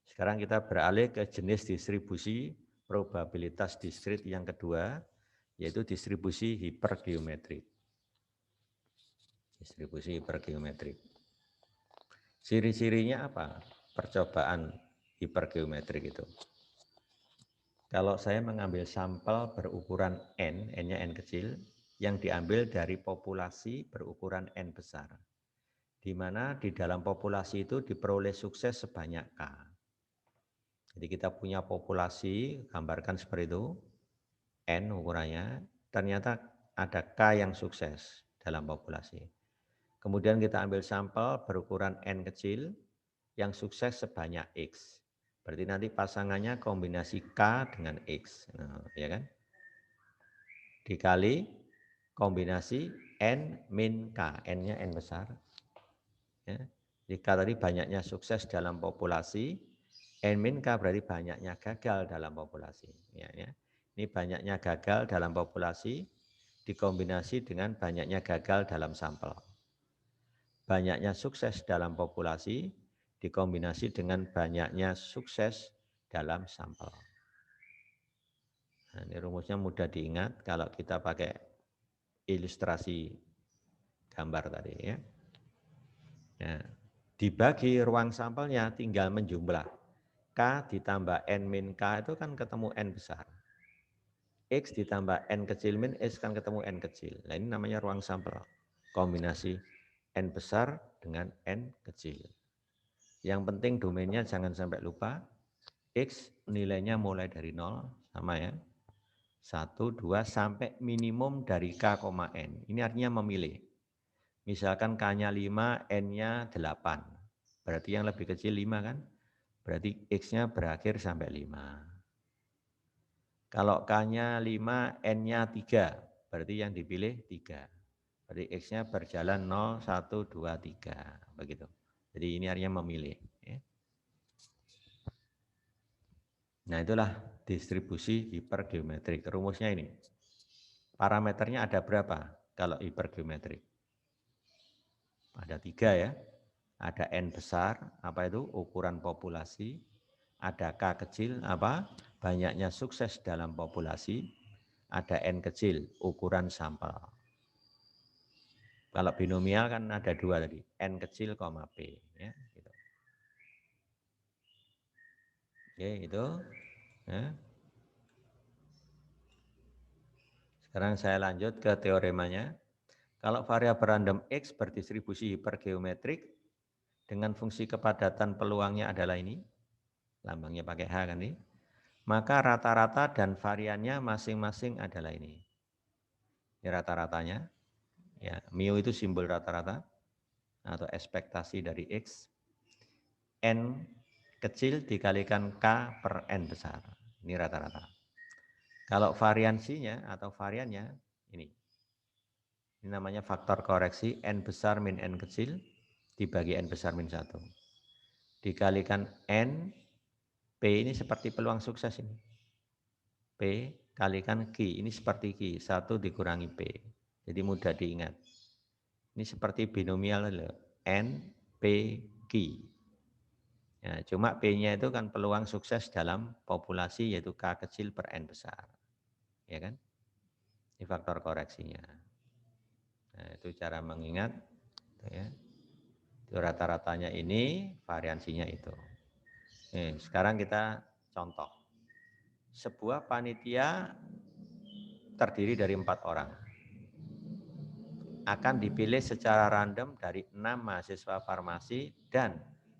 Sekarang kita beralih ke jenis distribusi probabilitas diskrit yang kedua, yaitu distribusi hipergeometrik. Distribusi hipergeometrik. Ciri-cirinya apa? Percobaan hipergeometrik itu. Kalau saya mengambil sampel berukuran N, N-nya N kecil, yang diambil dari populasi berukuran N besar. Di mana di dalam populasi itu diperoleh sukses sebanyak K. Jadi kita punya populasi, gambarkan seperti itu, N ukurannya, ternyata ada K yang sukses dalam populasi. Kemudian kita ambil sampel berukuran N kecil, yang sukses sebanyak X. Berarti nanti pasangannya kombinasi K dengan X, nah, ya kan? Dikali kombinasi N min K, N-nya N besar. Ya. Jika tadi banyaknya sukses dalam populasi, N min K berarti banyaknya gagal dalam populasi. Ya, ya. Ini banyaknya gagal dalam populasi dikombinasi dengan banyaknya gagal dalam sampel. Banyaknya sukses dalam populasi dikombinasi dengan banyaknya sukses dalam sampel. Nah, ini rumusnya mudah diingat kalau kita pakai ilustrasi gambar tadi ya. Nah, dibagi ruang sampelnya tinggal menjumlah. K ditambah N min K itu kan ketemu N besar. X ditambah N kecil min X kan ketemu N kecil. Nah, ini namanya ruang sampel. Kombinasi N besar dengan N kecil. Yang penting domainnya jangan sampai lupa. X nilainya mulai dari 0, sama ya. 1, 2, sampai minimum dari K, N. Ini artinya memilih. Misalkan K-nya 5, N-nya 8. Berarti yang lebih kecil 5 kan? Berarti X-nya berakhir sampai 5. Kalau K-nya 5, N-nya 3. Berarti yang dipilih 3. Berarti X-nya berjalan 0, 1, 2, 3. Begitu. Jadi ini artinya memilih. Nah, itulah distribusi hipergeometrik. Rumusnya ini. Parameternya ada berapa kalau hipergeometrik? Ada 3 ya. Ada N besar, apa itu? Ukuran populasi. Ada K kecil, apa? Banyaknya sukses dalam populasi. Ada N kecil, ukuran sampel. Kalau binomial kan ada 2 tadi. N kecil, P. Ya, gitu. Oke, itu. Ya. Sekarang saya lanjut ke teoremanya. Kalau variabel random X berdistribusi hipergeometrik dengan fungsi kepadatan peluangnya adalah ini, lambangnya pakai H kan ini, maka rata-rata dan variannya masing-masing adalah ini. Ini rata-ratanya, ya, mu itu simbol rata-rata atau ekspektasi dari X. N kecil dikalikan K per N besar. Ini rata-rata. Kalau variansinya atau variannya, ini. Ini namanya faktor koreksi N besar min N kecil dibagi N besar min 1. Dikalikan N, P ini seperti peluang sukses ini. P kalikan Q, ini seperti Q, 1 dikurangi P. Jadi mudah diingat. Ini seperti binomial loh. N, P, Q. Ya, cuma P-nya itu kan peluang sukses dalam populasi yaitu K kecil per N besar. Ya kan? Ini faktor koreksinya. Nah, itu cara mengingat. Ya. Itu rata-ratanya ini, variansinya itu. Nih, sekarang kita contoh. Sebuah panitia terdiri dari 4 orang. Akan dipilih secara random dari 6 mahasiswa farmasi dan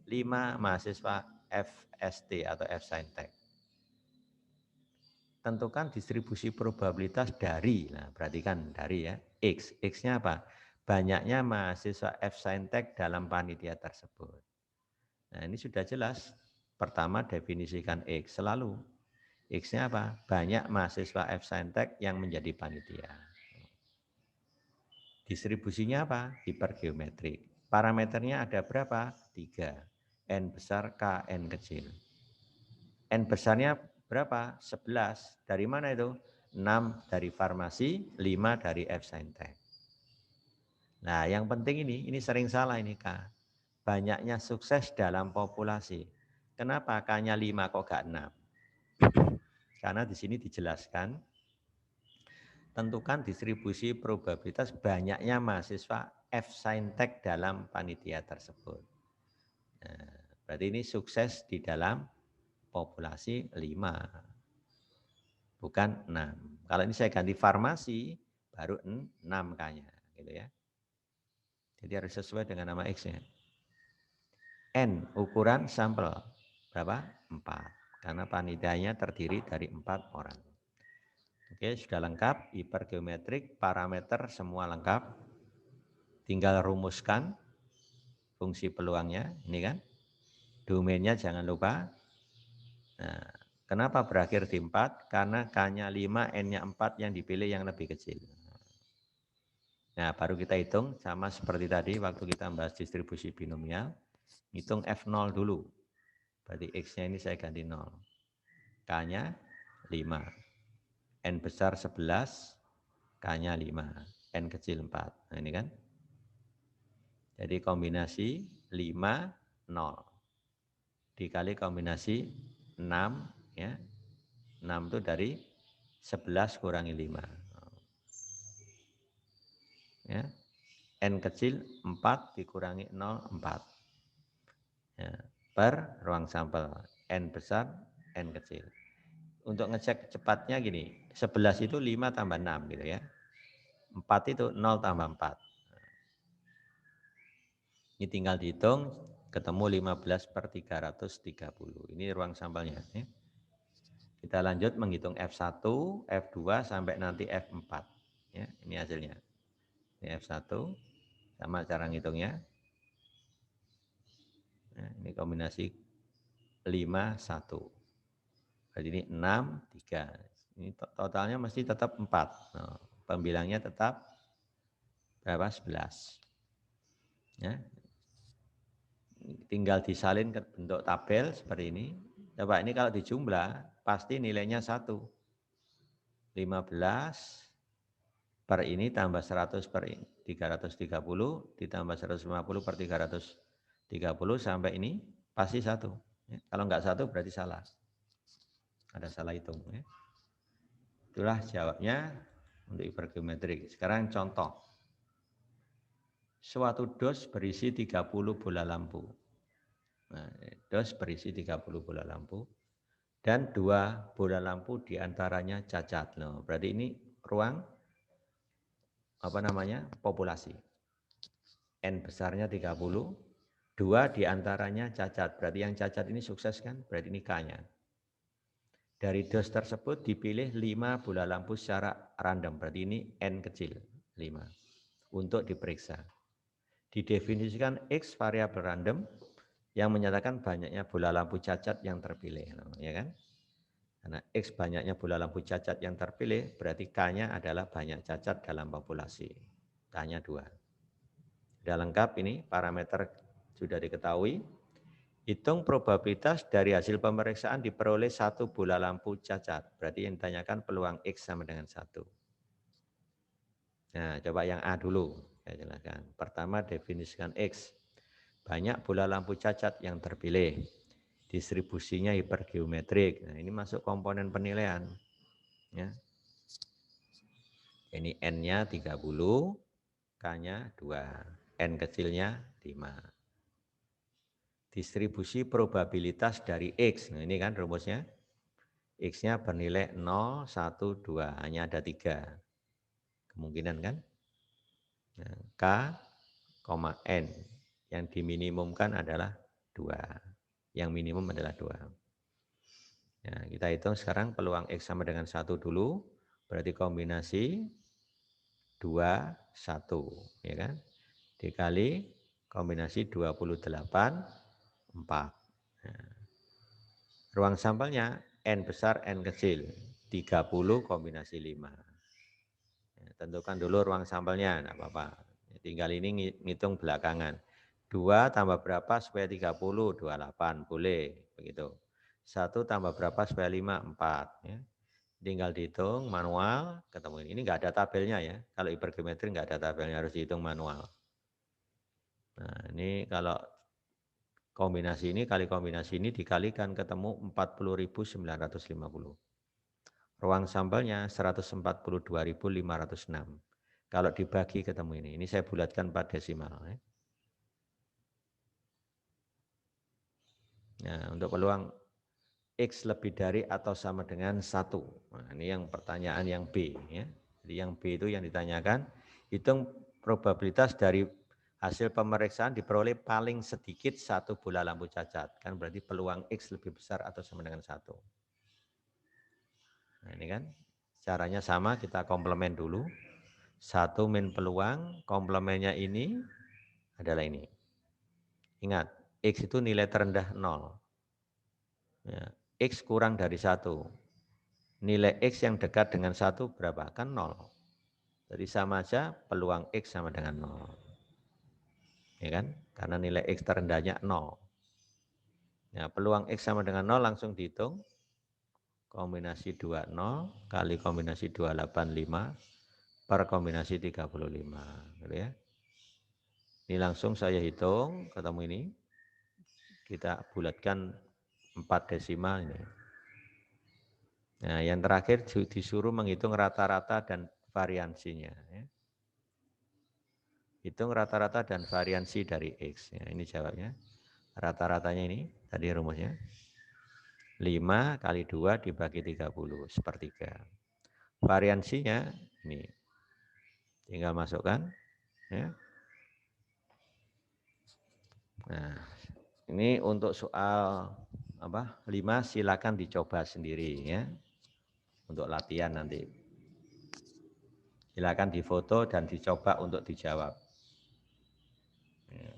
5 mahasiswa FST atau F-Scientech. Tentukan distribusi probabilitas dari, nah berarti kan dari ya, X. X-nya apa? Banyaknya mahasiswa F-Scientech dalam panitia tersebut. Nah ini sudah jelas. Pertama definisikan X selalu. X-nya apa? Banyak mahasiswa F-Scientech yang menjadi panitia. Distribusinya apa? Hipergeometrik. Parameternya ada berapa? 3. N besar, K, N kecil. N besarnya berapa? 11. Dari mana itu? 6 dari farmasi, 5 dari F-Scientech. Nah, yang penting ini sering salah ini K. Banyaknya sukses dalam populasi. Kenapa K-nya 5 kok gak 6? Karena di sini dijelaskan, tentukan distribusi probabilitas banyaknya mahasiswa F-Scientech dalam panitia tersebut. Nah, berarti ini sukses di dalam populasi 5. Bukan 6. Kalau ini saya ganti farmasi, baru 6 K-nya. Gitu ya. Jadi harus sesuai dengan nama X-nya. N, ukuran sampel. Berapa? 4. Karena panitianya terdiri dari 4 orang. Oke, sudah lengkap. Hipergeometrik, parameter semua lengkap. Tinggal rumuskan fungsi peluangnya. Ini kan. Domainnya jangan lupa. Nah, kenapa berakhir di 4? Karena K-nya 5, N-nya 4 yang dipilih yang lebih kecil. Nah, baru kita hitung sama seperti tadi waktu kita bahas distribusi binomial. Hitung F0 dulu. Berarti X-nya ini saya ganti 0. K-nya 5. N besar 11, K-nya 5. N kecil 4. Nah, ini kan. Jadi kombinasi 5, 0. Dikali kombinasi 6, ya. 6 itu dari 11 kurangi 5. Ya. N kecil 4 dikurangi 0, 4. Ya. Per ruang sampel. N besar, N kecil. Untuk ngecek cepatnya gini, 11 itu 5 tambah 6 gitu ya. 4 itu 0 tambah 4. Ini tinggal dihitung, ketemu 15 per 330. Ini ruang sampelnya. Ya. Kita lanjut menghitung F1, F2 sampai nanti F4. Ya, ini hasilnya. Ini F1, sama cara ngitungnya. Nah, ini kombinasi 5, 1. Berarti ini 6, 3. Ini totalnya mesti tetap 4. Nah, pembilangnya tetap berapa? 11. Ya. Tinggal disalin ke bentuk tabel seperti ini. Coba ini kalau dijumlah, pasti nilainya 1. 15 per ini tambah 100 per 330 ditambah 150 per 330 sampai ini pasti 1. Ya, kalau enggak 1 berarti salah. Ada salah hitung. Ya. Itulah jawabnya untuk hipergeometrik. Sekarang contoh. Suatu dos berisi 30 bola lampu. Nah, dos berisi 30 bola lampu. dan 2 bola lampu diantaranya cacat. Loh, berarti ini ruang populasi. N besarnya 30, 2 diantaranya cacat. Berarti yang cacat ini sukses kan? Berarti ini K-nya. Dari dos tersebut dipilih 5 bola lampu secara random. Berarti ini N kecil, 5. Untuk diperiksa. Didefinisikan X variabel random yang menyatakan banyaknya bola lampu cacat yang terpilih. Ya kan? Karena X banyaknya bola lampu cacat yang terpilih, berarti K-nya adalah banyak cacat dalam populasi. K-nya 2. Sudah lengkap ini, parameter sudah diketahui. Hitung probabilitas dari hasil pemeriksaan diperoleh 1 bola lampu cacat. Berarti yang ditanyakan peluang X sama dengan 1. Nah, coba yang A dulu. Saya jelaskan. Pertama, definisikan X. Banyak bola lampu cacat yang terpilih. Distribusinya hipergeometrik. Nah, ini masuk komponen penilaian. Ya. Ini N-nya 30, K-nya 2. N kecilnya 5. Distribusi probabilitas dari X. Nah, ini kan rumusnya. X-nya bernilai 0, 1, 2. Hanya ada 3. Kemungkinan kan? Nah, K, N. Yang diminimumkan adalah 2. Yang minimum adalah 2. Nah, kita hitung sekarang peluang X sama dengan 1 dulu. Berarti kombinasi 2, 1. Ya kan? Dikali kombinasi 28, 4. Nah, ruang sampelnya N besar, N kecil. 30 kombinasi 5. Ya, tentukan dulu ruang sampelnya, enggak apa-apa. Tinggal ini ngitung belakangan. 2 tambah berapa supaya 30? 28, boleh. Begitu. 1 tambah berapa supaya 5? 4. Ya. Tinggal dihitung manual, ketemu ini. Ini enggak ada tabelnya ya. Kalau hipergeometri enggak ada tabelnya, harus dihitung manual. Nah, ini kalau kombinasi ini kali kombinasi ini dikalikan ketemu 40.950. Ruang sampelnya 142.506. Kalau dibagi ketemu ini. Ini saya bulatkan 4 desimal. Ya. Nah, untuk peluang X lebih dari atau sama dengan 1. Nah, ini yang pertanyaan yang B. Ya. Jadi yang B itu yang ditanyakan, hitung probabilitas dari hasil pemeriksaan diperoleh paling sedikit 1 bola lampu cacat. Kan berarti peluang X lebih besar atau sama dengan 1. Nah ini kan, caranya sama, kita komplemen dulu. 1 min peluang, komplemennya ini adalah ini. Ingat, X itu nilai terendah 0. Ya, X kurang dari 1. Nilai X yang dekat dengan 1 berapa? Kan 0. Jadi sama aja peluang X sama dengan 0. Ya kan? Karena nilai X terendahnya 0. Ya, peluang X sama dengan 0 langsung dihitung. Kombinasi 20 kali kombinasi 285 per kombinasi 35. Gitu ya. Ini langsung saya hitung, ketemu ini. Kita bulatkan 4 desimal ini. Nah, yang terakhir disuruh menghitung rata-rata dan variansinya. Ya. Hitung rata-rata dan variansi dari X. Ya, ini jawabnya. Rata-ratanya ini, tadi rumusnya. 5 kali 2 dibagi 30, sepertiga. Variansinya, ini. Tinggal masukkan. Ya. Nah, ini untuk soal 5 silakan dicoba sendiri ya. Untuk latihan nanti. Silakan difoto dan dicoba untuk dijawab. Ya.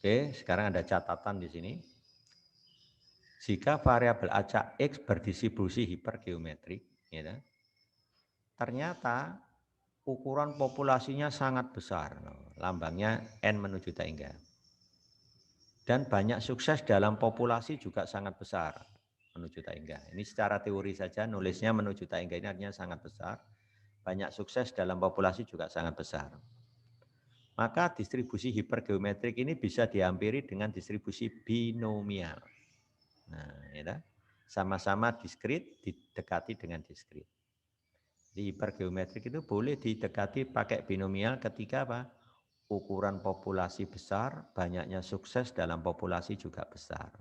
Oke, sekarang ada catatan di sini. Jika variabel acak X berdistribusi hipergeometrik, ya, ternyata ukuran populasinya sangat besar. Lambangnya N menuju tangga. Dan banyak sukses dalam populasi juga sangat besar menuju tangga. Ini secara teori saja nulisnya menuju tangga ini artinya sangat besar. Banyak sukses dalam populasi juga sangat besar. Maka distribusi hipergeometrik ini bisa dihampiri dengan distribusi binomial. Nah, ya, sama-sama diskrit didekati dengan diskrit. Di hipergeometrik itu boleh didekati pakai binomial ketika apa? ukuran populasi besar, banyaknya sukses dalam populasi juga besar.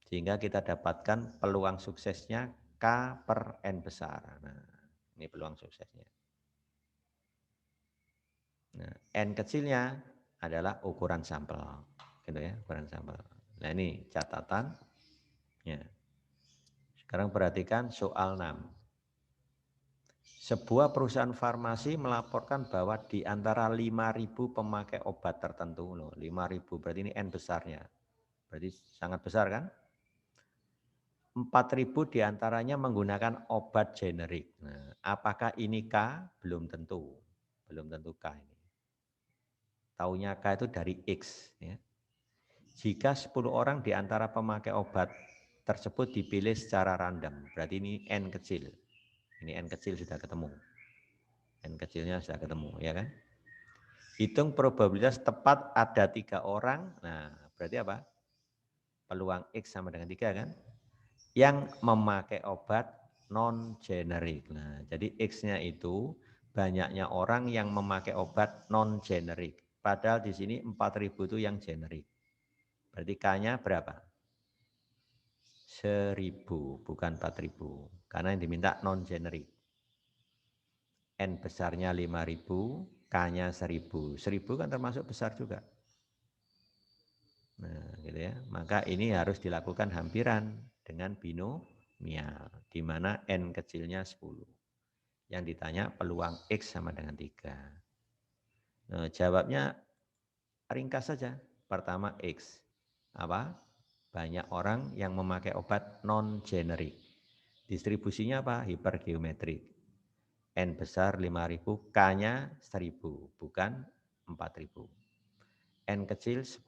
Sehingga kita dapatkan peluang suksesnya K per N besar. Nah, ini peluang suksesnya. Nah, N kecilnya adalah ukuran sampel. Gitu ya, ukuran sampel. Nah, ini catatan. Ya. Sekarang perhatikan soal 6. Sebuah perusahaan farmasi melaporkan bahwa di antara 5.000 pemakai obat tertentu, loh, 5.000 berarti ini N besarnya. Berarti sangat besar kan? 4.000 diantaranya menggunakan obat generik. Nah, apakah ini K? Belum tentu. Belum tentu K ini. Taunya K itu dari X. Ya. Jika 10 orang di antara pemakai obat tersebut dipilih secara random, berarti ini N kecil. Ini N kecil sudah ketemu. N kecilnya sudah ketemu, ya kan? Hitung probabilitas tepat ada 3 orang. Nah, berarti apa? Peluang X sama dengan 3 kan? Yang memakai obat non-generik. Nah, jadi X-nya itu banyaknya orang yang memakai obat non-generik. Padahal di sini 4.000 itu yang generik. Berarti K-nya berapa? 1.000, bukan 4.000. Karena yang diminta non-generik. N besarnya 5.000, K-nya 1.000. 1.000 kan termasuk besar juga. Nah, gitu ya. Maka ini harus dilakukan hampiran dengan binomial, di mana N kecilnya 10. Yang ditanya peluang X sama dengan 3. Nah, jawabnya ringkas saja. Pertama X. Apa? Banyak orang yang memakai obat non-generik. Distribusinya apa? Hipergeometrik. N besar 5.000, K-nya 1.000, bukan 4.000. N kecil 10.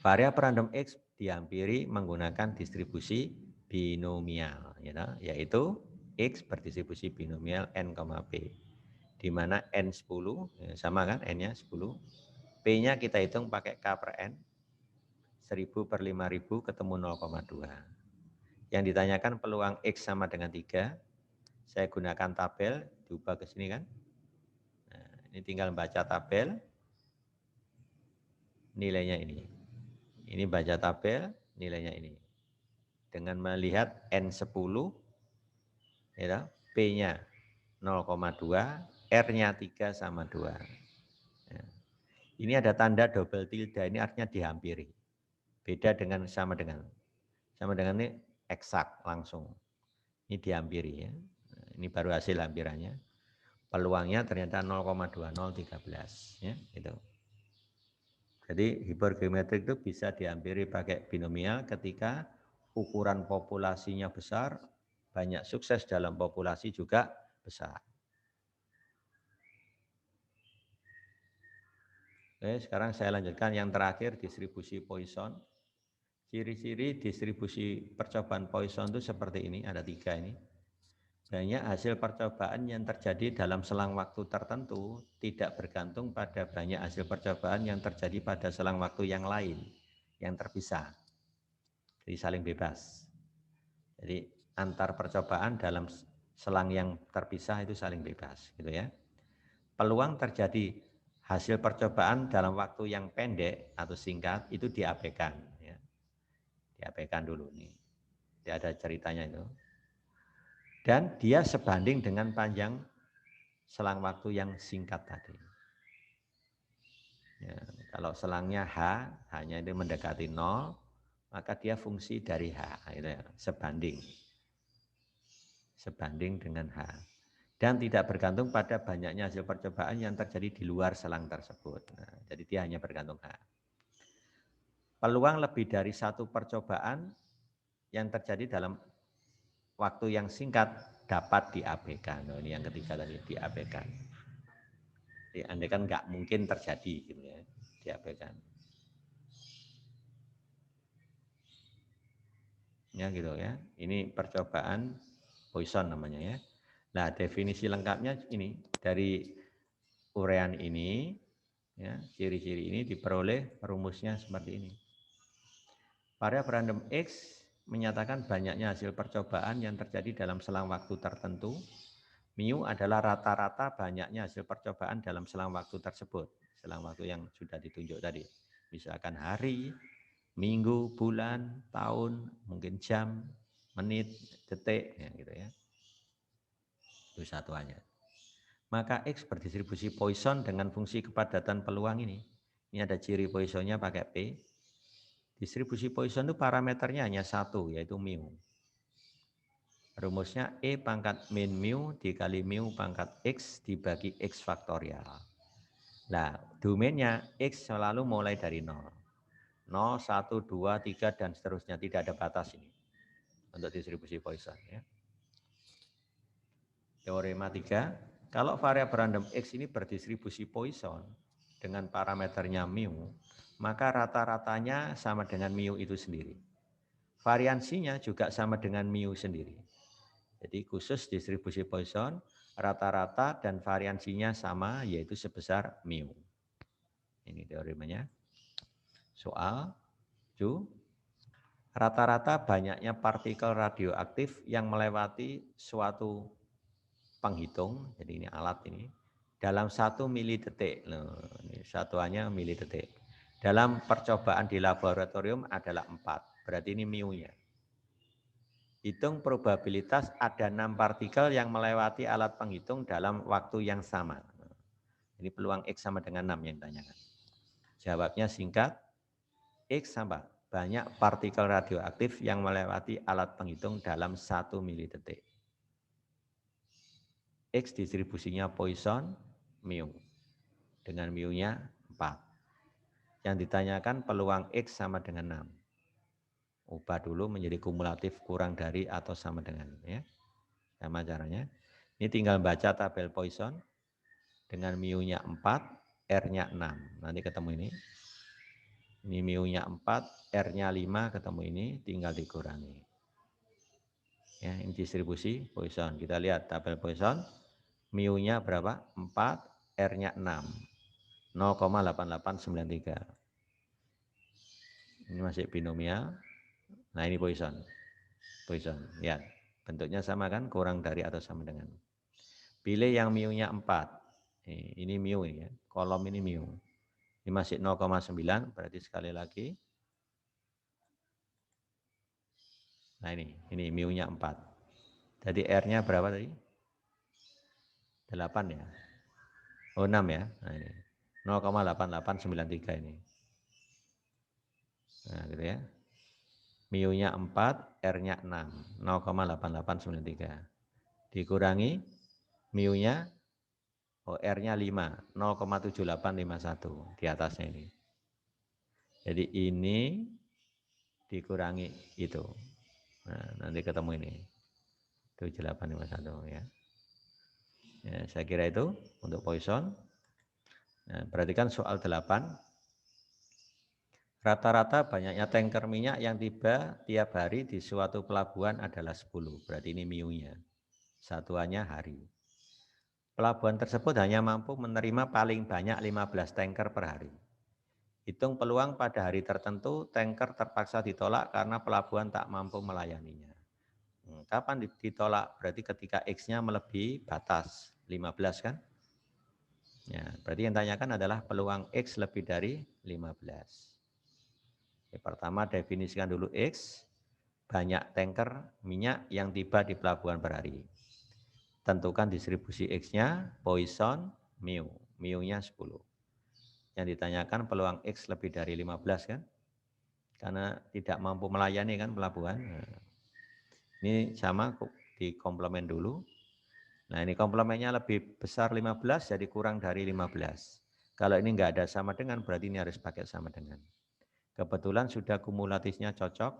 Variabel random X dihampiri menggunakan distribusi binomial, yaitu X berdistribusi binomial N, P. Di mana N 10, sama kan N-nya 10. P-nya kita hitung pakai K per N. 1.000 per 5.000 ketemu 0,2. Yang ditanyakan peluang X sama dengan 3. Saya gunakan tabel, diubah ke sini kan. Nah, ini tinggal baca tabel, nilainya ini. Ini baca tabel, nilainya ini. Dengan melihat N10, ya, P-nya 0,2, R-nya 3 sama 2. Ya. Ini ada tanda double tilde, ini artinya dihampiri. Beda dengan sama dengan. Sama dengan ini eksak langsung. Ini dihampiri ya. Ini baru hasil hampirannya. Peluangnya ternyata 0,2013 ya, gitu. Jadi hipergeometrik itu bisa dihampiri pakai binomial ketika ukuran populasinya besar, banyak sukses dalam populasi juga besar. Oke, sekarang saya lanjutkan yang terakhir, distribusi Poisson. Ciri-ciri distribusi percobaan Poisson itu seperti ini, ada 3 ini. Banyak hasil percobaan yang terjadi dalam selang waktu tertentu tidak bergantung pada banyak hasil percobaan yang terjadi pada selang waktu yang lain, yang terpisah. Jadi saling bebas. Jadi antar percobaan dalam selang yang terpisah itu saling bebas, gitu ya. Peluang terjadi hasil percobaan dalam waktu yang pendek atau singkat itu diabaikan, ya. Diabaikan dulu nih. Tidak ada ceritanya itu. Dan dia sebanding dengan panjang selang waktu yang singkat tadi. Ya, kalau selangnya H, hanya itu mendekati 0, maka dia fungsi dari H, gitu ya, sebanding. Sebanding dengan H. Dan tidak bergantung pada banyaknya hasil percobaan yang terjadi di luar selang tersebut. Nah, jadi dia hanya bergantung H. Peluang lebih dari satu percobaan yang terjadi dalam waktu yang singkat dapat diabaikan. Nah, ini yang ketiga tadi, diabaikan. Jadi andai kan nggak mungkin terjadi, gitu ya, diabaikan. Ya gitu ya. Ini percobaan Poisson namanya ya. Nah, definisi lengkapnya ini dari urean ini, ya, ciri-ciri ini diperoleh rumusnya seperti ini. Variabel random X menyatakan banyaknya hasil percobaan yang terjadi dalam selang waktu tertentu Mu adalah rata-rata banyaknya hasil percobaan dalam selang waktu tersebut. Selang waktu yang sudah ditunjuk tadi. Misalkan hari, minggu, bulan, tahun, mungkin jam, menit, detik, ya gitu ya. Itu satuannya. Maka X berdistribusi Poisson dengan fungsi kepadatan peluang ini. Ini ada ciri Poissonnya pakai P. Distribusi Poisson itu parameternya hanya satu, yaitu mu. Rumusnya E pangkat min mu dikali mu pangkat X dibagi X faktorial. Nah, domainnya X selalu mulai dari 0. 0, 1, 2, 3, dan seterusnya. Tidak ada batas ini untuk distribusi Poisson. Ya. Teorema 3, kalau variabel random X ini berdistribusi Poisson dengan parameternya mu, maka rata-ratanya sama dengan mu itu sendiri. Variansinya juga sama dengan mu sendiri. Jadi khusus distribusi Poisson, rata-rata dan variansinya sama, yaitu sebesar mu. Ini teoremanya. Soal 7. Rata-rata banyaknya partikel radioaktif yang melewati suatu penghitung, jadi ini alat ini, dalam 1 milidetik. Loh, ini satuannya milidetik. Dalam percobaan di laboratorium adalah 4, berarti ini mu-nya. Hitung probabilitas ada 6 partikel yang melewati alat penghitung dalam waktu yang sama. Ini peluang X sama dengan 6 yang ditanyakan. Jawabnya singkat, X sama banyak partikel radioaktif yang melewati alat penghitung dalam 1 milidetik. X distribusinya Poisson, mu. Dengan mu-nya 4. Yang ditanyakan peluang X sama dengan 6. Ubah dulu menjadi kumulatif kurang dari atau sama dengan. Ya. Sama caranya. Ini tinggal baca tabel Poisson. Dengan mu-nya 4, R-nya 6. Nanti ketemu ini. Ini mu-nya 4, R-nya 5, ketemu ini. Tinggal dikurangi. Ya, ini distribusi Poisson. Kita lihat tabel Poisson. Mu-nya berapa? 4, R-nya 6. 0,8893. Ini masih binomial. Nah ini Poisson. Poisson, ya. Bentuknya sama kan? Kurang dari atau sama dengan. Pilih yang mu-nya 4. Ini mu ya. Kolom ini mu. Ini masih 0,9, berarti sekali lagi. Nah ini mu-nya 4. Jadi R-nya berapa tadi? 8 ya. Oh 6 ya. Nah ini 0,8893 ini. Nah gitu ya. Mu-nya 4, R-nya 6, 0,8893. Dikurangi mu-nya, R-nya 5, 0,7851 di atasnya ini. Jadi ini dikurangi itu. Nah, nanti ketemu ini. 7851 ya. Ya, saya kira itu untuk Poisson. Nah, perhatikan soal 8. Rata-rata banyaknya tanker minyak yang tiba tiap hari di suatu pelabuhan adalah 10. Berarti ini mu-nya. Satuannya hari. Pelabuhan tersebut hanya mampu menerima paling banyak 15 tanker per hari. Hitung peluang pada hari tertentu tanker terpaksa ditolak karena pelabuhan tak mampu melayaninya. Kapan ditolak? Berarti ketika X-nya melebihi batas 15 kan? Ya, berarti yang tanyakan adalah peluang X lebih dari 15. Oke, pertama definisikan dulu X, banyak tanker minyak yang tiba di pelabuhan per hari. Tentukan distribusi X-nya, Poisson, mu. Mu-nya 10. Yang ditanyakan peluang X lebih dari 15 kan? Karena tidak mampu melayani kan pelabuhan. Nah, ini sama di komplement dulu. Nah ini komplemennya lebih besar 15 jadi kurang dari 15. Kalau ini enggak ada sama dengan berarti ini harus pakai sama dengan. Kebetulan sudah kumulatifnya cocok,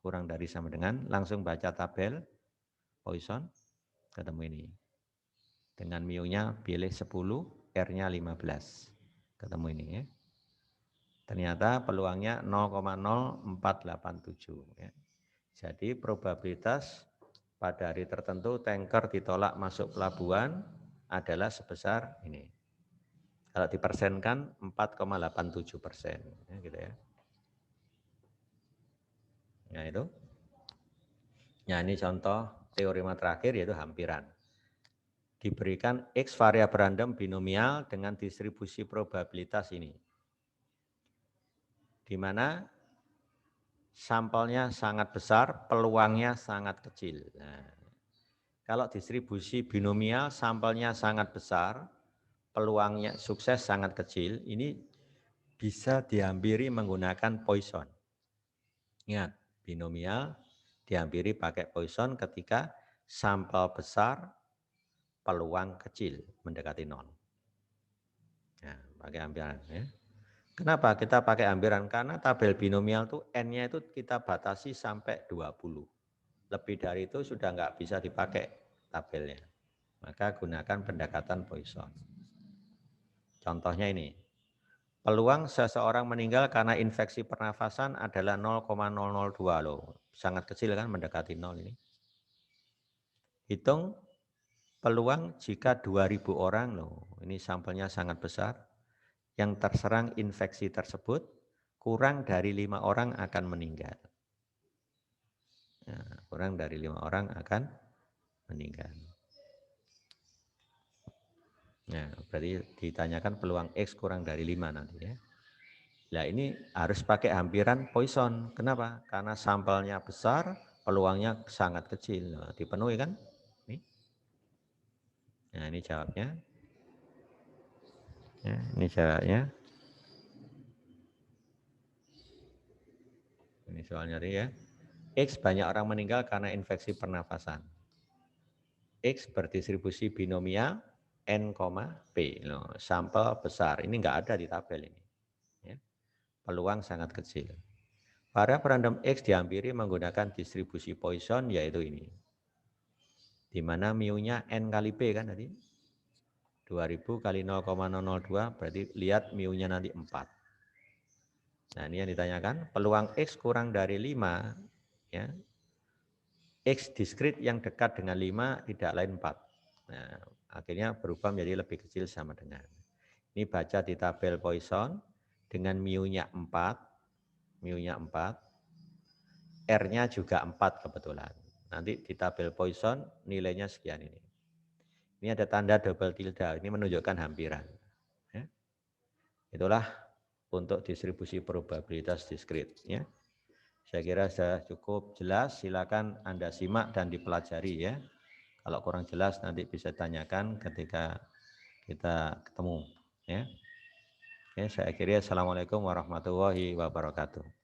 kurang dari sama dengan. Langsung baca tabel Poisson, ketemu ini. Dengan mu-nya pilih 10, R-nya 15. Ketemu ini ya. Ternyata peluangnya 0,0487. Ya. Jadi probabilitas pada hari tertentu tanker ditolak masuk pelabuhan adalah sebesar ini. Kalau dipersenkan 4,87%. Ya, gitu ya. Nah itu. Nah ini contoh teorema terakhir yaitu hampiran. diberikan X variabel random binomial dengan distribusi probabilitas ini. Di mana sampelnya sangat besar, peluangnya sangat kecil. Nah, kalau distribusi binomial, sampelnya sangat besar, peluangnya sukses sangat kecil, ini bisa dihampiri menggunakan Poisson. Ingat, binomial dihampiri pakai Poisson ketika sampel besar, peluang kecil, mendekati 0. Nah, pakai hampiran. Ya. Kenapa kita pakai hampiran? Karena tabel binomial itu N-nya itu kita batasi sampai 20. Lebih dari itu sudah nggak bisa dipakai tabelnya. Maka gunakan pendekatan Poisson. Contohnya ini. Peluang seseorang meninggal karena infeksi pernafasan adalah 0,002 loh. Sangat kecil kan mendekati 0 ini. Hitung peluang jika 2.000 orang loh. Ini sampelnya sangat besar. Yang terserang infeksi tersebut kurang dari 5 orang akan meninggal. Nah, kurang dari 5 orang akan meninggal. Nah, berarti ditanyakan peluang X kurang dari 5 nanti ya. Nah, ini harus pakai hampiran Poisson. Kenapa? Karena sampelnya besar, peluangnya sangat kecil. Nah, dipenuhi kan? Nah, ini jawabnya. Ya, ini jawabnya. Ini soalnya tadi ya. X banyak orang meninggal karena infeksi pernafasan. X berdistribusi binomial N, P. Loh, sampel besar. Ini enggak ada di tabel ini. Ya. Peluang sangat kecil. Variabel random X dihampiri menggunakan distribusi Poisson, yaitu ini. Di mana mu-nya N kali P kan tadi. 2000 kali 0,002 berarti lihat mu-nya nanti 4. Nah, ini yang ditanyakan, peluang X kurang dari 5, ya. X diskrit yang dekat dengan 5 tidak lain 4. Nah, akhirnya berubah menjadi lebih kecil sama dengan. Ini baca di tabel Poisson dengan mu-nya 4, R-nya juga 4 kebetulan. Nanti di tabel Poisson nilainya sekian ini. Ini ada tanda double tilde, ini menunjukkan hampiran. Ya. Itulah untuk distribusi probabilitas diskrit. Ya. Saya kira sudah cukup jelas, silakan Anda simak dan dipelajari ya. Kalau kurang jelas nanti bisa tanyakan ketika kita ketemu. Ya. Oke, saya akhiri. Assalamualaikum warahmatullahi wabarakatuh.